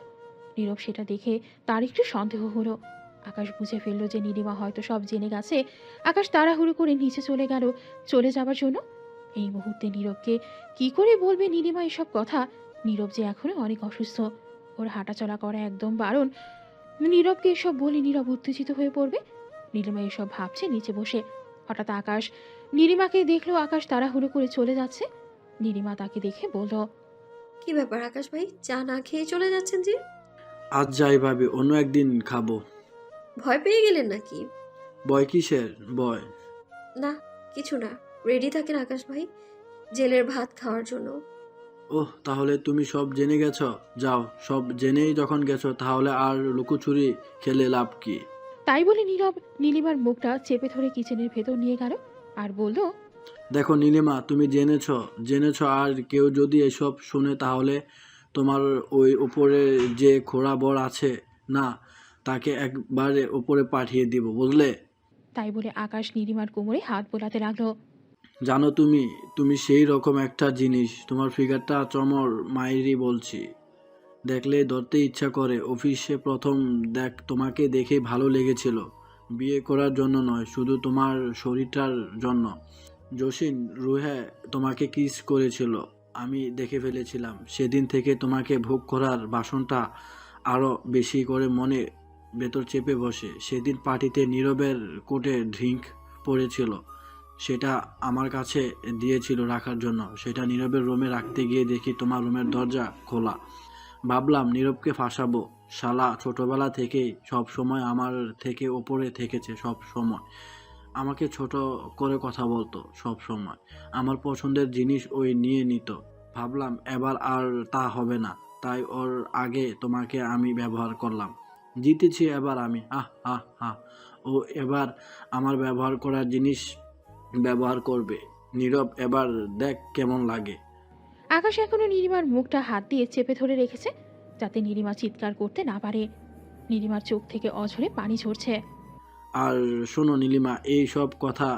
নীরব সেটা দেখে তার একটু সন্দেহ হলো। আকাশ বুঝে ফেললো যে নীলিমা হয়তো সব জেনে গেছে। আকাশ তাড়াহুড়ো করে নিচে চলে যাবার জন্য। এই মুহূর্তে নীরবকে কি করে বলবে নীলিমা এসব কথা? নীরব যে এখনো অনেক অসুস্থ, ওর হাঁটাচলা করা একদম বারণ। নীরবকে এসব বলে নীরব উত্তেজিত হয়ে পড়বে। নীলিমা এসব ভাবছে নিচে বসে। হঠাৎ আকাশ নীলিমাকে দেখলো। আকাশ তাড়াহুড়ো করে চলে যাচ্ছে। নীলিমা তাকে দেখে বলল, কি ব্যাপার আকাশ ভাই, চা না খেয়ে চলে যাচ্ছেন যে? আজ যাই ভাবি, অন্য একদিন খাবো। ভয় পেয়ে গেলেন নাকি? বয় কিসের বয়? না কিছু না, রেডি থাকেন আকাশ ভাই, জেলের ভাত খাওয়ার জন্য। ওহ, তাহলে তুমি সব জেনে গেছো? যাও, সব জেনেই যখন গেছো তাহলে আর লুকোচুরি খেলে লাভ কি? তাই বলে নীরব নীলিমার মুখটা চেপে ধরে কিচেনের ভেতর নিয়ে গেল আর বলল, দেখো নীলিমা, তুমি জেনেছো আর কেউ যদি এসব শুনে তাহলে তোমার ওই উপরে যে খোড়া বর আছে না, তাকে একবারে উপরে পাঠিয়ে দিব, বুঝলে? তাই বলে আকাশ নীলিমার কোমরে হাত বোলাতে লাগলো। জানো তুমি সেই রকম একটা জিনিস, তোমার ফিগারটা চমর মাইরি বলছি, দেখলে ধরতে ইচ্ছা করে। অফিসে প্রথম তোমাকে দেখে ভালো লেগেছিল, বিয়ে করার জন্য নয়, শুধু তোমার শরীরটার জন্য। জসিন রুহে তোমাকে কিস করেছিল, আমি দেখে ফেলেছিলাম। সেদিন থেকে তোমাকে ভোগ করার বাসনটা আরও বেশি করে মনে ভেতর চেপে বসে। সেদিন পার্টিতে নীরবের কোটে ড্রিঙ্ক পড়েছিল, সেটা আমার কাছে দিয়েছিল রাখার জন্য। সেটা নীরবের রুমে রাখতে গিয়ে দেখি তোমার রুমের দরজা খোলা। ভাবলাম নীরবকে ফাঁসাবো। শালা ছোটবেলা থেকেই সব সময় আমার থেকে ওপরে থেকেছে, সব সময় আমাকে ছোট করে কথা বলতো, সব সময় আমার পছন্দের জিনিস ওই নিয়ে নিত। ভাবলাম এবার আর তা হবে না, তাই ওর আগে তোমাকে আমি ব্যবহার করলাম। জিতেছি এবার আমি। আহ আহ আহ ও এবার আমার ব্যবহার করার জিনিস ব্যবহার করবে। নীরব, এবার দেখ কেমন লাগে। আকাশ এখনো নীলিমার মুখটা হাত দিয়ে চেপে ধরে রেখেছে, যাতে নীলিমা চিৎকার করতে না পারে। নীলিমার চোখ থেকে অঝরে পানি ঝরছে। আর শোনো নীলিমা, এই সব কথা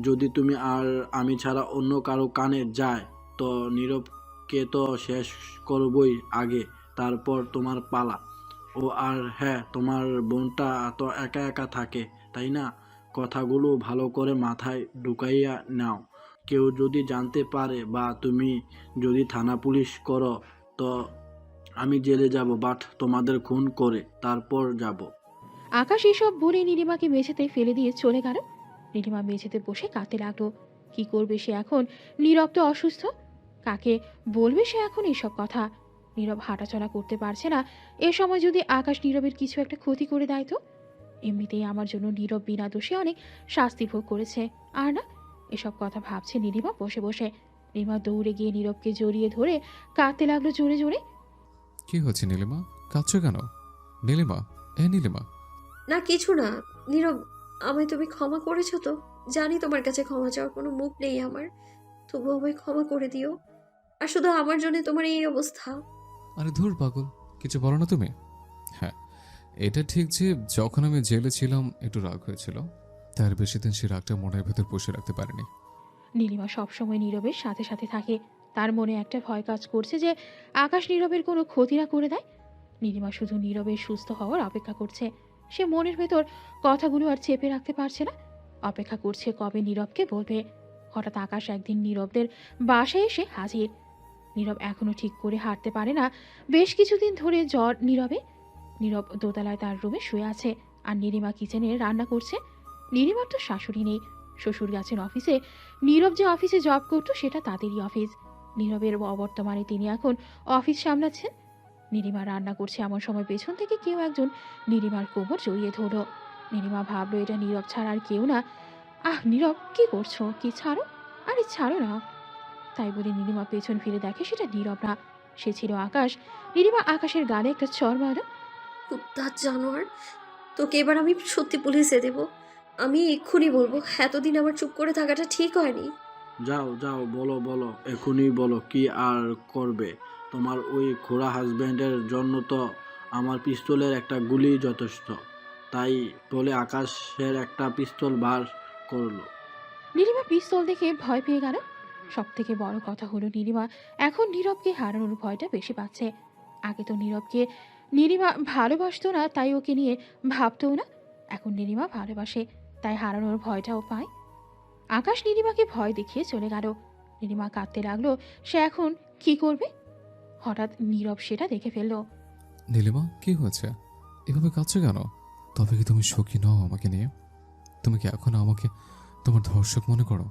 যদি তুমি আর আমি ছাড়া অন্য কারো কানে যায় তো নীরবকে তো শেষ করবই আগে, তারপর তোমার পালা। ও আর হ্যাঁ, তোমার বোনটা তো একা একা থাকে, তাই না? কথাগুলো ভালো করে মাথায় ঢুকাইয়া নাও। কেউ যদি জানতে পারে বা তুমি যদি থানা পুলিশ করো তো আমি জেলে যাব, বাট তোমাদের খুন করে তারপর যাব। আকাশ এসব বলে নীলিমাকে মেঝেতে ফেলে দিয়ে চলে গেল। নীলিমা মেঝেতে বসে কাঁদতে লাগলো। কি করবে সে এখন? নীরব তো অসুস্থ, কাকে বলবে সে এখন এসব কথা? নীরব হাঁটাচলা করতে পারছে না। এ সময় যদি আকাশ নীরবের কিছু একটা ক্ষতি করে দেয় তো? এমনিতেই আমার জন্য নীরব বিনা দোষে অনেক শাস্তি ভোগ করেছে, আর না? এসব কথা ভাবছে নীলিমা বসে বসে। নীলিমা দৌড়ে গিয়ে নীরবকে জড়িয়ে ধরে কাঁদতে লাগলো জোরে জোরে। কি হচ্ছে নীলিমা, কাঁদছো কেন? নীলিমা, নীলিমা। না কিছু না। নীরব, আমায় তুমি ক্ষমা করেছো তো? জানি তোমার কাছে ক্ষমা চাওয়ার কোনো মুখ নেই আমার, তবু আমায় ক্ষমা করে দিও। আর শুধু আমার জন্য তোমার এই অবস্থা। আরে ধুর পাগল, কিছু বলো না তুমি? হ্যাঁ, এটা ঠিক যে যখন আমি জেলে ছিলাম একটু রাগ হয়েছিল, তার বেশি দিন সে রাগটা মনের ভেতর পুষে রাখতে পারিনি। নীলিমা সবসময় নীরবের সাথে সাথে থাকে। তার মনে একটা ভয় কাজ করছে যে আকাশ নীরবের কোনো ক্ষতি না করে দেয়। নীলিমা শুধু নীরবের সুস্থ হওয়ার অপেক্ষা করছে। সে মনের ভেতর কথাগুলো আর চেপে রাখতে পারছে না, অপেক্ষা করছে কবে নীরবকে বলবে। হঠাৎ আকাশ একদিন নীরবদের বাসায় এসে হাজির। নীরব এখনো ঠিক করে হাঁটতে পারে না, বেশ কিছুদিন ধরে জ্বর নীরবে। নীরব দোতলায় তার রুমে শুয়ে আছে, আর নীলিমা কিচেনে রান্না করছে। নীলিমার তো শাশুড়ি নেই, শ্বশুর গেছেন অফিসে। নীরব যে অফিসে জব করতো সেটা তাদেরই অফিস। নীরবের অবর্তমানে তিনি এখন অফিস সামলাচ্ছেন। নীলিমা রান্না করছে এমন সময় পেছন থেকে কেউ একজন নীলিমার কোমর জড়িয়ে ধরল। নীলিমা ভাবলো এটা নীরব ছাড়া আর কেউ না। আহ নীরব, কি করছো? কি ছাড়ো, আরে ছাড়ো না। তাই বলে নীলিমা পেছন ফিরে দেখে সেটা নীরব না, সে ছিল আকাশ। নীলিমা আকাশের গালে একটা চড় মারল। কুত্তার জানোয়ার, তোকে এবার আমি সত্যি পুলিশে দেব। আমি এক্ষুনি বলবো, এতদিন আমার চুপ করে থাকাটা ঠিক হয়নি। যাও যাও, বলো বলো, এখনই বলো কি আর করবে। তোমার ওই খোড়া হাজব্যান্ডের জন্য তো আমার পিস্তলের একটা গুলি যথেষ্ট। তাই বলে আকাশের একটা পিস্তল বার করলো। নীলিমা পিস্তল দেখে ভয় পেয়ে গেল। সব থেকে বড় কথা হলো নীলিমা এখন নীরবকে হারানোর ভয়টা বেশি পাচ্ছে। আগে তো নীরবকে নীলিমা ভালোবাসতো না, তাই ওকে নিয়ে ভাবতেও না। এখন নীলিমা ভালোবাসে, তাই হারানোর ভয়টাও পায়। আকাশ নীলিমাকে ভয় দেখিয়ে চলে গেল। নীলিমা কাঁদতে লাগলো, সে এখন কি করবে। হঠাৎ নীরব সেটা দেখে ফেললো। নীলিমা, কি হয়েছে? এভাবে কাঁদছো কেন? তবে কি তুমি সুখী নও আমাকে নিয়ে? তুমি কি এখনো আমাকে তোমার ধর্ষক মনে করো?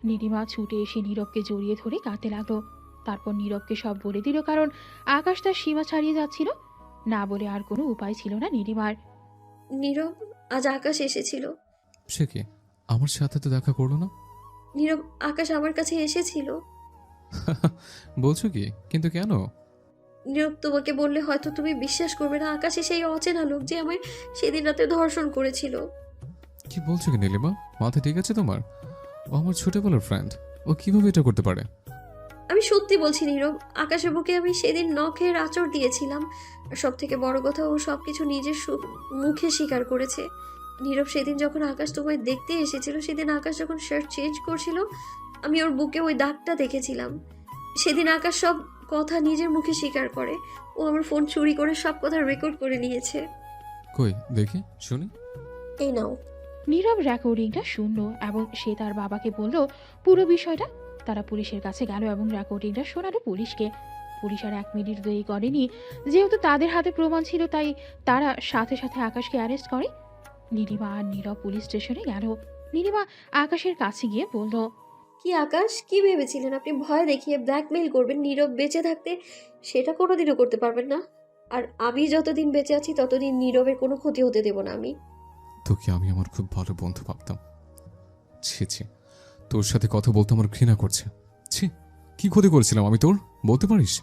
নীলিমা ছুটে এসে নীরবকে জড়িয়ে ধরে কাঁদতে লাগলো। তারপর নীরবকে সব বলে দিল, কারণ আকাশ তার সীমা ছাড়িয়ে যাচ্ছিল। না বলে আর কোনো উপায় ছিল না নীলিমার। নীরব, আজ আকাশ এসেছিল। সে কি, আমার সাথে তো দেখা করলো না? নীরব, আকাশ আমার কাছে এসেছিল। বলছো কি? কিন্তু কেন? নীরব, তোমাকে বললে হয়তো তুমি বিশ্বাস করবে না। আকাশে সেই অচেনা লোক যে আমায় সেদিন রাতে ধর্ষণ করেছিল। কি বলছো কি নীলিমা? মাথা ঠিক আছে তোমার? ও আমার ছোটবেলার ফ্রেন্ড, ও কিভাবে এটা করতে পারে? আমি সত্যি বলছি নীরব, আকাশের বুকে আমি সেদিন নখের আঁচড় দিয়েছিলাম। আর সব থেকে বড় কথা, ও সবকিছু নিজের মুখে স্বীকার করেছে। নীরব, সেদিন যখন আকাশ তোমায় দেখতে এসেছিল, সেদিন আকাশ যখন শার্ট চেঞ্জ করছিল, আমি ওর বুকে ওই দাগটা দেখেছিলাম। সেদিন আকাশ সব কথা নিজের মুখে স্বীকার করে। ও আমার ফোন চুরি করে সব কথা রেকর্ড করে নিয়েছে। কই দেখি, শুনি। এই নাও। নীরব রেকর্ডিংটা শুনলো এবং সে তার বাবাকে বলল পুরো বিষয়টা। তারা পুলিশের কাছে গেল এবং রেকর্ডিংটা শোনালো পুলিশকে। পুলিশ আর 1 মিনিট দেরি করেনি, যেহেতু তাদের হাতে প্রমাণ ছিল, তাই তারা সাথে সাথে আকাশকে অ্যারেস্ট করে। নীলিমা আর নীরব পুলিশ স্টেশনে গেল। নীলিমা আকাশের কাছে গিয়ে বলল, কি আকাশ, কি ভেবেছিলেন আপনি ভয় দেখিয়ে ব্ল্যাকমেইল করবেন নীরব বেঁচে থাকতে? সেটা কোনোদিনও করতে পারবেন না। আর আমি যতদিন বেঁচে আছি ততদিন নীরবের কোনো ক্ষতি হতে দেব না আমি। তোকে আমি আমার খুব ভালো বন্ধু ভাবতাম। ছি ছি, তোর সাথে কথা বলতে আমার ঘৃণা করছে। ছি, কি ক্ষতি করেছিলাম আমি তোর, বলতে পারিস?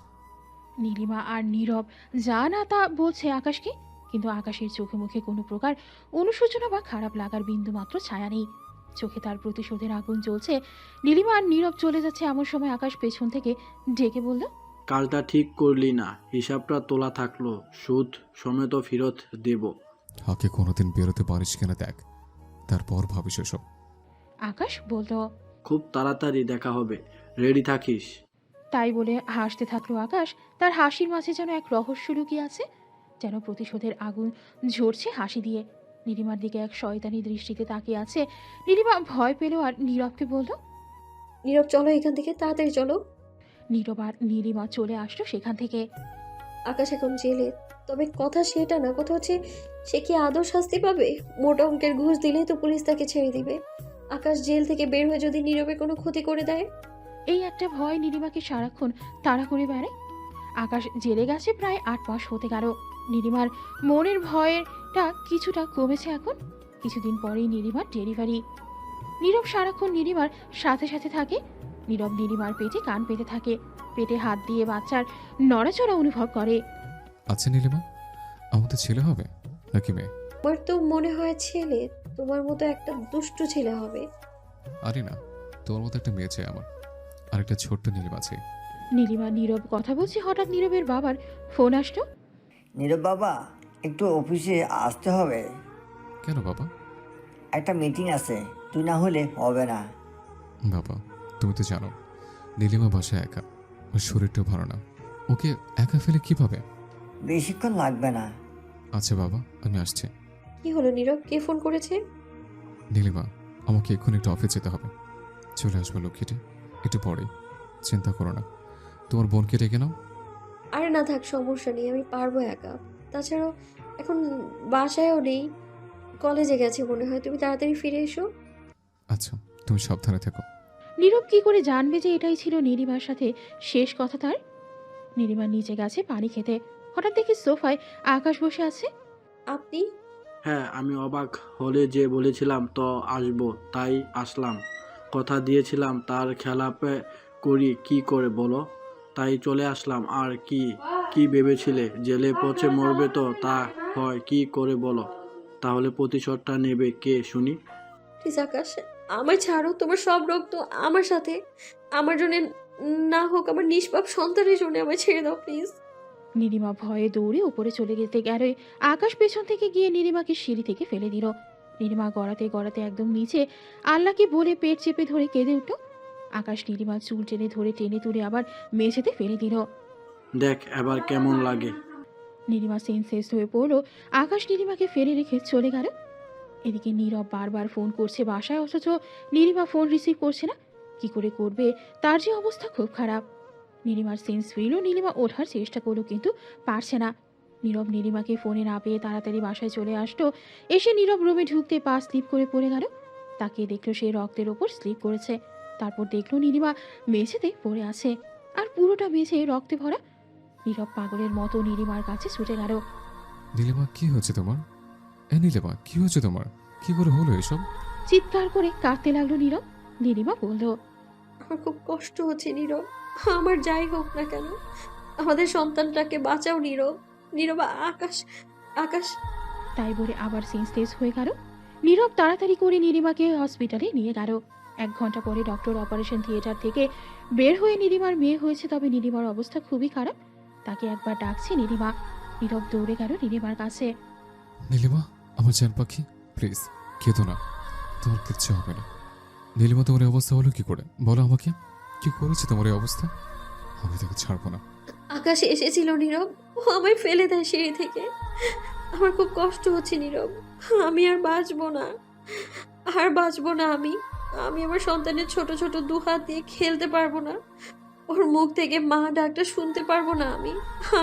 নীলিমা আর নীরব যা না তা বলছে আকাশকে, কিন্তু আকাশের চোখে মুখে কোনো প্রকার অনুশোচনা বা খারাপ লাগার বিন্দু মাত্র ছায়া নেই। চোখে তার প্রতিশোধের আগুন জ্বলছে। নীলিমা আর নীরব চলে যাচ্ছে এমন সময় আকাশ পেছন থেকে ডেকে বলল, কালটা ঠিক করলি না, হিসাবটা তোলা থাকলো, সুদ সমেত ফেরত দেব। আগে কোনোদিন বেরোতে পারিস কিনা দেখ, তারপর ভাবিস এসব। আকাশ বলল। খুব তাড়াতাড়ি দেখা হবে, রেডি থাকিস। তাই বলে হাসতে থাকলো আকাশ। তার হাসির মাঝে যেন এক রহস্য লুকিয়ে আছে, যেন প্রতিশোধের আগুন ঝরছে হাসি দিয়ে। নীলিমার দিকে এক শয়তানি দৃষ্টিতে তাকিয়ে আছে। নীলিমা ভয় পেল আর নীরবকে বলল, নীরব, চলো এখান থেকে, তাড়াতাড়ি চলো। নীরব আর নীলিমা চলে আসলো সেখান থেকে। আকাশ এখন জেলে, তবে কথা সেটা না, কথা হচ্ছে সে কি আদৌ শাস্তি পাবে? মোটা অঙ্কের ঘুষ দিলেই তো পুলিশ তাকে ছেড়ে দিবে। আকাশ জেল থেকে বের হয়ে যদি নীরবের কোনো ক্ষতি করে দেয়। এই একটা ভয় নীলিমাকে সারাক্ষণ তাড়া করে বেড়ায়। আকাশ জেলে গেছে প্রায় 8 মাস হতে গেল। নীলিমার মনের ভয়টা কিছুটা কমেছে এখন। কিছুদিন পরেই নীলিমার ডেলিভারি। নীরব সারাক্ষণ নীলিমার সাথে সাথে থাকে। নীরব নীলিমার পেটে কান পেতে থাকে, পেটে হাত দিয়ে বাচ্চার নড়াচড়া অনুভব করে। আচ্ছা নীলিমা, আমাদের ছেলে হবে নাকি মেয়ে? আমার তো মনে হয় ছেলে। তোমার মতো একটা দুষ্টু ছেলে হবে। আরে না, তোর মতো একটা মেয়ে চাই আমার। আর একটা ছোট্ট নীলিমা আছে। নীলিমা নীরব কথা বলছে, হঠাৎ নীরবের বাবার ফোন আসলো। নীরব বাবা, একটু অফিসে আসতে হবে। কেন বাবা? একটা মিটিং আছে, তুই না হলে হবে না। বাবা, তুমি তো জানো নীলিমা বাসায় একা, ওর শরীরটাও ভালো না, ওকে একা ফেলে কিভাবে? বেশিক্ষণ লাগবে না। আচ্ছা বাবা, আমি আসছি। কি হলো নীরব, কে ফোন করেছে? নীলিমা, আমাকে এক্ষুনি একটু অফিস যেতে হবে। চলে আসবো লক্ষ্মীটি, একটু পরে। চিন্তা করো না, তোমার বোনকে ডেকে নাও। আরে না থাক, সমস্যা নেই, আমি পারবো একা। তাছাড়াও এখন বাসায়ও নেই, কলেজে গেছে মনে হয়। তুমি তাড়াতাড়ি ফিরে এসো। আচ্ছা, তুমি সাবধানে থেকো। নীরব কি করে জানবে যে এটাই ছিল নীলিমার সাথে শেষ কথা তার? নীলিমা নিচে গেছে পানি খেতে, হঠাৎ দেখি সোফায় আকাশ বসে আছে। আপনি? হ্যাঁ, আমি অবাক হলে যে বলেছিলাম তো আসবো, তাই আসলাম। কথা দিয়েছিলাম তার খেলাপে করি কি করে বলো, তাই চলে আসলাম। আর কি কি ভেবেছিলে জেলে পচে মরবে? তো তা হয় কি করে বলো? তাহলে প্রতিশোধটা নেবে কে শুনি? প্লিজ আকাশ, আমায় ছাড়ো। তোমার সব রক্ত আমার সাথে। আমার জন্য না হোক, আমার নিষ্পাপ সন্তানের জন্য আমায় ছেড়ে দাও প্লিজ। নীলিমা ভয়ে দৌড়ে উপরে চলে যেতে গেলে আকাশ পেছন থেকে গিয়ে নীলিমাকে সিঁড়ি থেকে ফেলে দিল। নীলিমা গড়াতে গড়াতে একদম নিচে আল্লাহকে বলে পেট চেপে ধরে কেঁদে উঠল। আকাশ নীলিমার চুল টেনে ধরে টেনে তুলে আবার মেঝেতে ফেলে দিল। দেখ এবার কেমন লাগে। নীলিমা সেন্সলেস হয়ে পড়ল। আকাশ নীলিমাকে ফেলে রেখে চলে গেল। এদিকে নীরব বারবার ফোন করছে বাসায়, অথচ নীলিমা ফোন রিসিভ করছে না। কি করে করবে, তার যে অবস্থা খুব খারাপ। নীলিমার সেন্স ফিরল, নীলিমা ওঠার চেষ্টা করলো কিন্তু পারছে না। নীরব নীলিমাকে ফোনে না পেয়ে তাড়াতাড়ি বাসায় চলে আসলো। এসে নীরব রুমে ঢুকতে পা স্লিপ করে পড়ে গেল। তাকিয়ে দেখলো সে রক্তের ওপর স্লিপ করেছে। তারপর দেখলো নীলিমা মেঝেতে পড়ে আছে, আর পুরোটা মেঝে রক্তে ভরা। নীরব পাগলের মতো নীলিমার কাছে ছুটে গেল। নীলিমা, কি হয়েছে তোমার? নীলিমা, কি হয়েছে তোমার? কি করে হলো এসব? চিৎকার করে কাঁদতে লাগলো নীরব। নীলিমা বলল, আমার খুব কষ্ট হচ্ছে নীরব। আমার যাই হোক না কেন, আমাদের সন্তানটাকে বাঁচাও নীরব। নীরব, আকাশ, আকাশ। তাই বলে আবার সেন্সলেস হয়ে গেল। নীরব তাড়াতাড়ি করে নীলিমাকে হসপিটালে নিয়ে গেল। 1 ঘন্টা পরে ডক্টর অপারেশন থিয়েটার থেকে বের হয়ে নীলিমার মেয়ে হয়েছে, তবে নীলিমার অবস্থা খুবই খারাপ। তাকে একবার ডাকছে নীলিমা। নীরব দৌড়ে গেল নীলিমার কাছে। নীলিমা, আমার জান পাখি, প্লিজ কেঁদো না, তোমার কিচ্ছু হবে না। নীলিমা, তোমার এই অবস্থা হলো কি করে বলো আমাকে? কি করেছে তোমার এই অবস্থা? আমি তাকে ছাড়বো না। আকাশ এসেছিল নীরব, ও আমায় ফেলে দেয় সিঁড়ি থেকে। আমার খুব কষ্ট হচ্ছে নীরব। আমি আর বাঁচবো না, আর বাঁচবো না। আমি আমি আমার সন্তানের ছোট ছোট 2 হাত দিয়ে খেলতে পারবো না। ওর মুখ থেকে মা ডাকটা শুনতে পারবো না।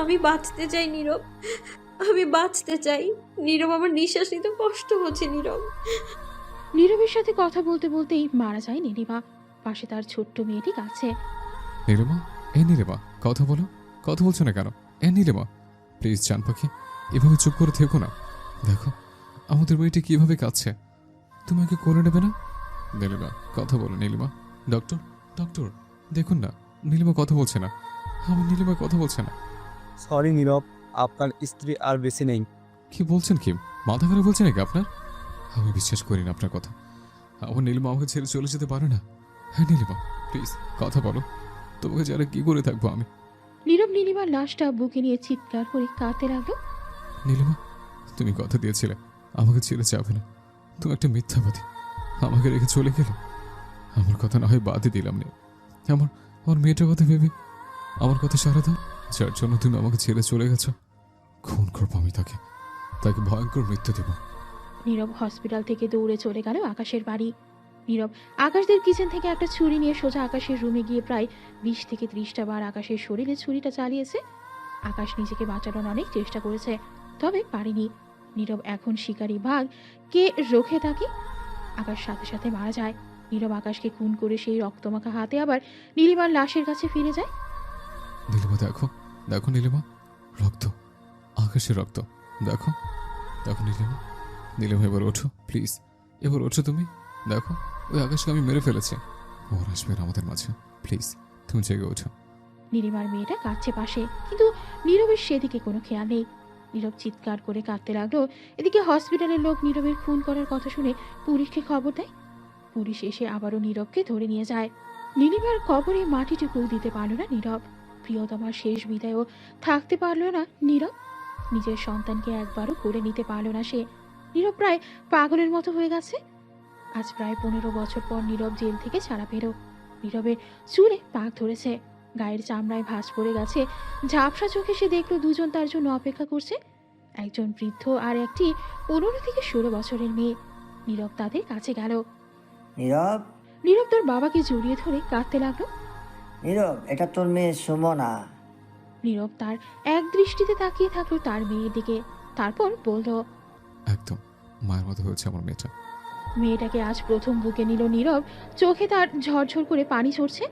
আমি বাঁচতে চাই নীরব, আমি বাঁচতে চাই নীরব। আমার নিঃশ্বাস নিতে কষ্ট হচ্ছে নীরব। নীরবের সাথে কথা বলতে বলতেই মারা যায় নীলিমা। পাশে তার ছোট্ট মেয়েটি কাছে। নীলিমা, নীলিমা, কথা বলো। কথা বলছো না কেন? নীলিমা, প্লিজ জান পাখি, এভাবে চুপ করে থেকো না। দেখো আমাদের মেয়েটি কিভাবে কাঁদছে, তুমি ওকে করে নেবে না? নীলিমা, কথা বলো নীলিমা। ডক্টর, ডক্টর, দেখুন না, নীলিমা কথা বলছে না। আমার নীলিমা কথা বলছে না। সরি নীরব, আপনার স্ত্রী আর বেশি নেই। কি বলছেন কি? মাথা খারাপ বলছে নাকি আপনার? আমি বিশ্বাস করি না আপনার কথা। আমার নীলিমা আমাকে ছেড়ে চলে যেতে পারে না। হ্যাঁ নীলিমা, প্লিজ কথা বলো, তোমাকে যারা কি করে থাকবো আমি। নীরব নীলিমার লাশটা বুকে নিয়ে চিৎকার করে কাঁদতে লাগলো। নীলিমা, তুমি কথা দিয়েছিলে আমাকে ছেড়ে যাবে না। তুমি একটা মিথ্যাবাদী, আমাকে রেখে চলে গেলে। আমার কথা না হয় বাদই দিলাম না, আমার আমার মেয়েটার কথা ভেবে আমার কথা সারা দাও। যার জন্য তুমি আমাকে ছেড়ে চলে গেছো, খুন করবো আমি তাকে, তাকে ভয়ঙ্কর মৃত্যু দেব। নীরব হসপিটাল থেকে দৌড়ে চলে গেল আকাশের বাড়ি। নীরব আকাশদের কিচেন থেকে একটা ছুরি নিয়ে সোজা আকাশের রুমে গিয়ে প্রায় 20 থেকে 30টা বার আকাশের শরীরে ছুরিটা চালিয়েছে। আকাশ নিজেকে বাঁচানোর অনেক চেষ্টা করেছে, তবে পারেনি। নীরব এখন শিকারী ভাগ কে রোখে তাকে। আকাশ সাথে সাথে মারা যায়। নীরব আকাশকে খুন করে সেই রক্তমাখা হাতে আবার নীলিমার লাশের কাছে ফিরে যায়। নীলিমা, দেখো দেখো নীলিমা, রক্ত, আকাশের রক্ত, দেখো দেখো নীলিমা। নীলিমা, এবার ওঠো প্লিজ, এবার ওঠো তুমি। দেখো ওই আকাশকে আমি মেরে ফেলেছি, ওর আসবে না আমাদের মাঝে। প্লিজ তুমি জেগে ওঠো। নীলিমার মেয়েটা কাঁদছে পাশে, কিন্তু নীরবের সেদিকে কোনো খেয়াল নেই। নীরব চিৎকার করে কাঁদতে লাগলো। এদিকে হসপিটালের লোক নীরবের খুন করার কথা শুনে পুলিশকে খবর দেয়। পুলিশ এসে আবারও নীরবকে ধরে নিয়ে যায়। নীলিমার কবরে মাটিটুকু দিতে পারল না নীরব। প্রিয়তমার শেষ বিদায়ও থাকতে পারল না নীরব। নিজের সন্তানকে একবারও করে নিতে পারল না সে। নীরব প্রায় পাগলের মতো হয়ে গেছে। আজ প্রায় 15 বছর পর নীরব জেল থেকে ছাড়া পেল। নীরবের চুলে পাক ধরেছে, গায়ের চামড়ায় ভাঁজ পড়ে গেছে। ঝাপসা চোখে সে দেখলো দুজন তার জন্য অপেক্ষা করছে, একজন বৃদ্ধ আর একটি 15 থেকে 16 বছরের মেয়ে। নীরব তাদের কাছে গেল। নীরব, নীরব তার বাবাকে জড়িয়ে ধরে কাঁদতে লাগলো। নীরব, এটা তোর মেয়ে সুমনা। নীরব তার এক দৃষ্টিতে তাকিয়ে থাকলো তার মেয়ের দিকে, তারপর বলল, একদম মায়ের মতো হয়েছে আমার মেয়েটা। মেয়েটাকে আজ প্রথম বুকে নিল নীরব। চোখে তার ঝরঝর করে পানি ঝরছে।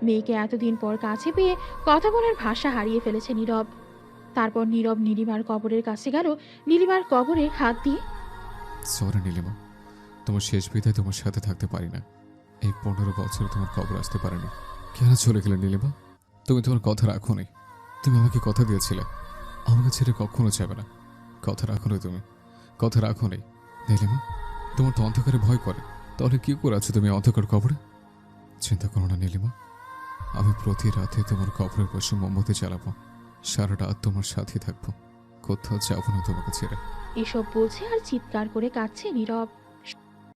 মেয়েকে এতদিন পর কাছে পেয়ে কথা বলার ভাষা হারিয়ে ফেলেছে নীরব। তারপর নীরব নীলিমার কবরের কাছে গেল, নীলিমার কবরে হাত দিয়ে। সরি নীলিমা, তোমার শেষ বিদায় তোমার সাথে থাকতে পারি না। এই 15 বছর তোমার কবর আসতে পারেনি। কেন চলে গেলে নীলিমা? তুমি তোমার কথা রাখোনি। তুমি আমাকে কথা দিয়েছিলে আমাকে ছেড়ে কখনো যাবে না। কথা রাখোনি তুমি, কথা রাখোনি নীলিমা। তোমার তো অন্ধকারে ভয় করে, তাহলে কি করে আছো তুমি অন্ধকার কবরে? চিন্তা করো না নীলিমা, আমি প্রতি রাতে তোমার কবরের পাশে মোমবাতি জ্বালাবো। সারা রাত তোমার সাথে থাকবো, কোথাও যাবো না তোমাকে ছেড়ে। এসব বলছে আর চিৎকার করে কাঁদছে নীরব।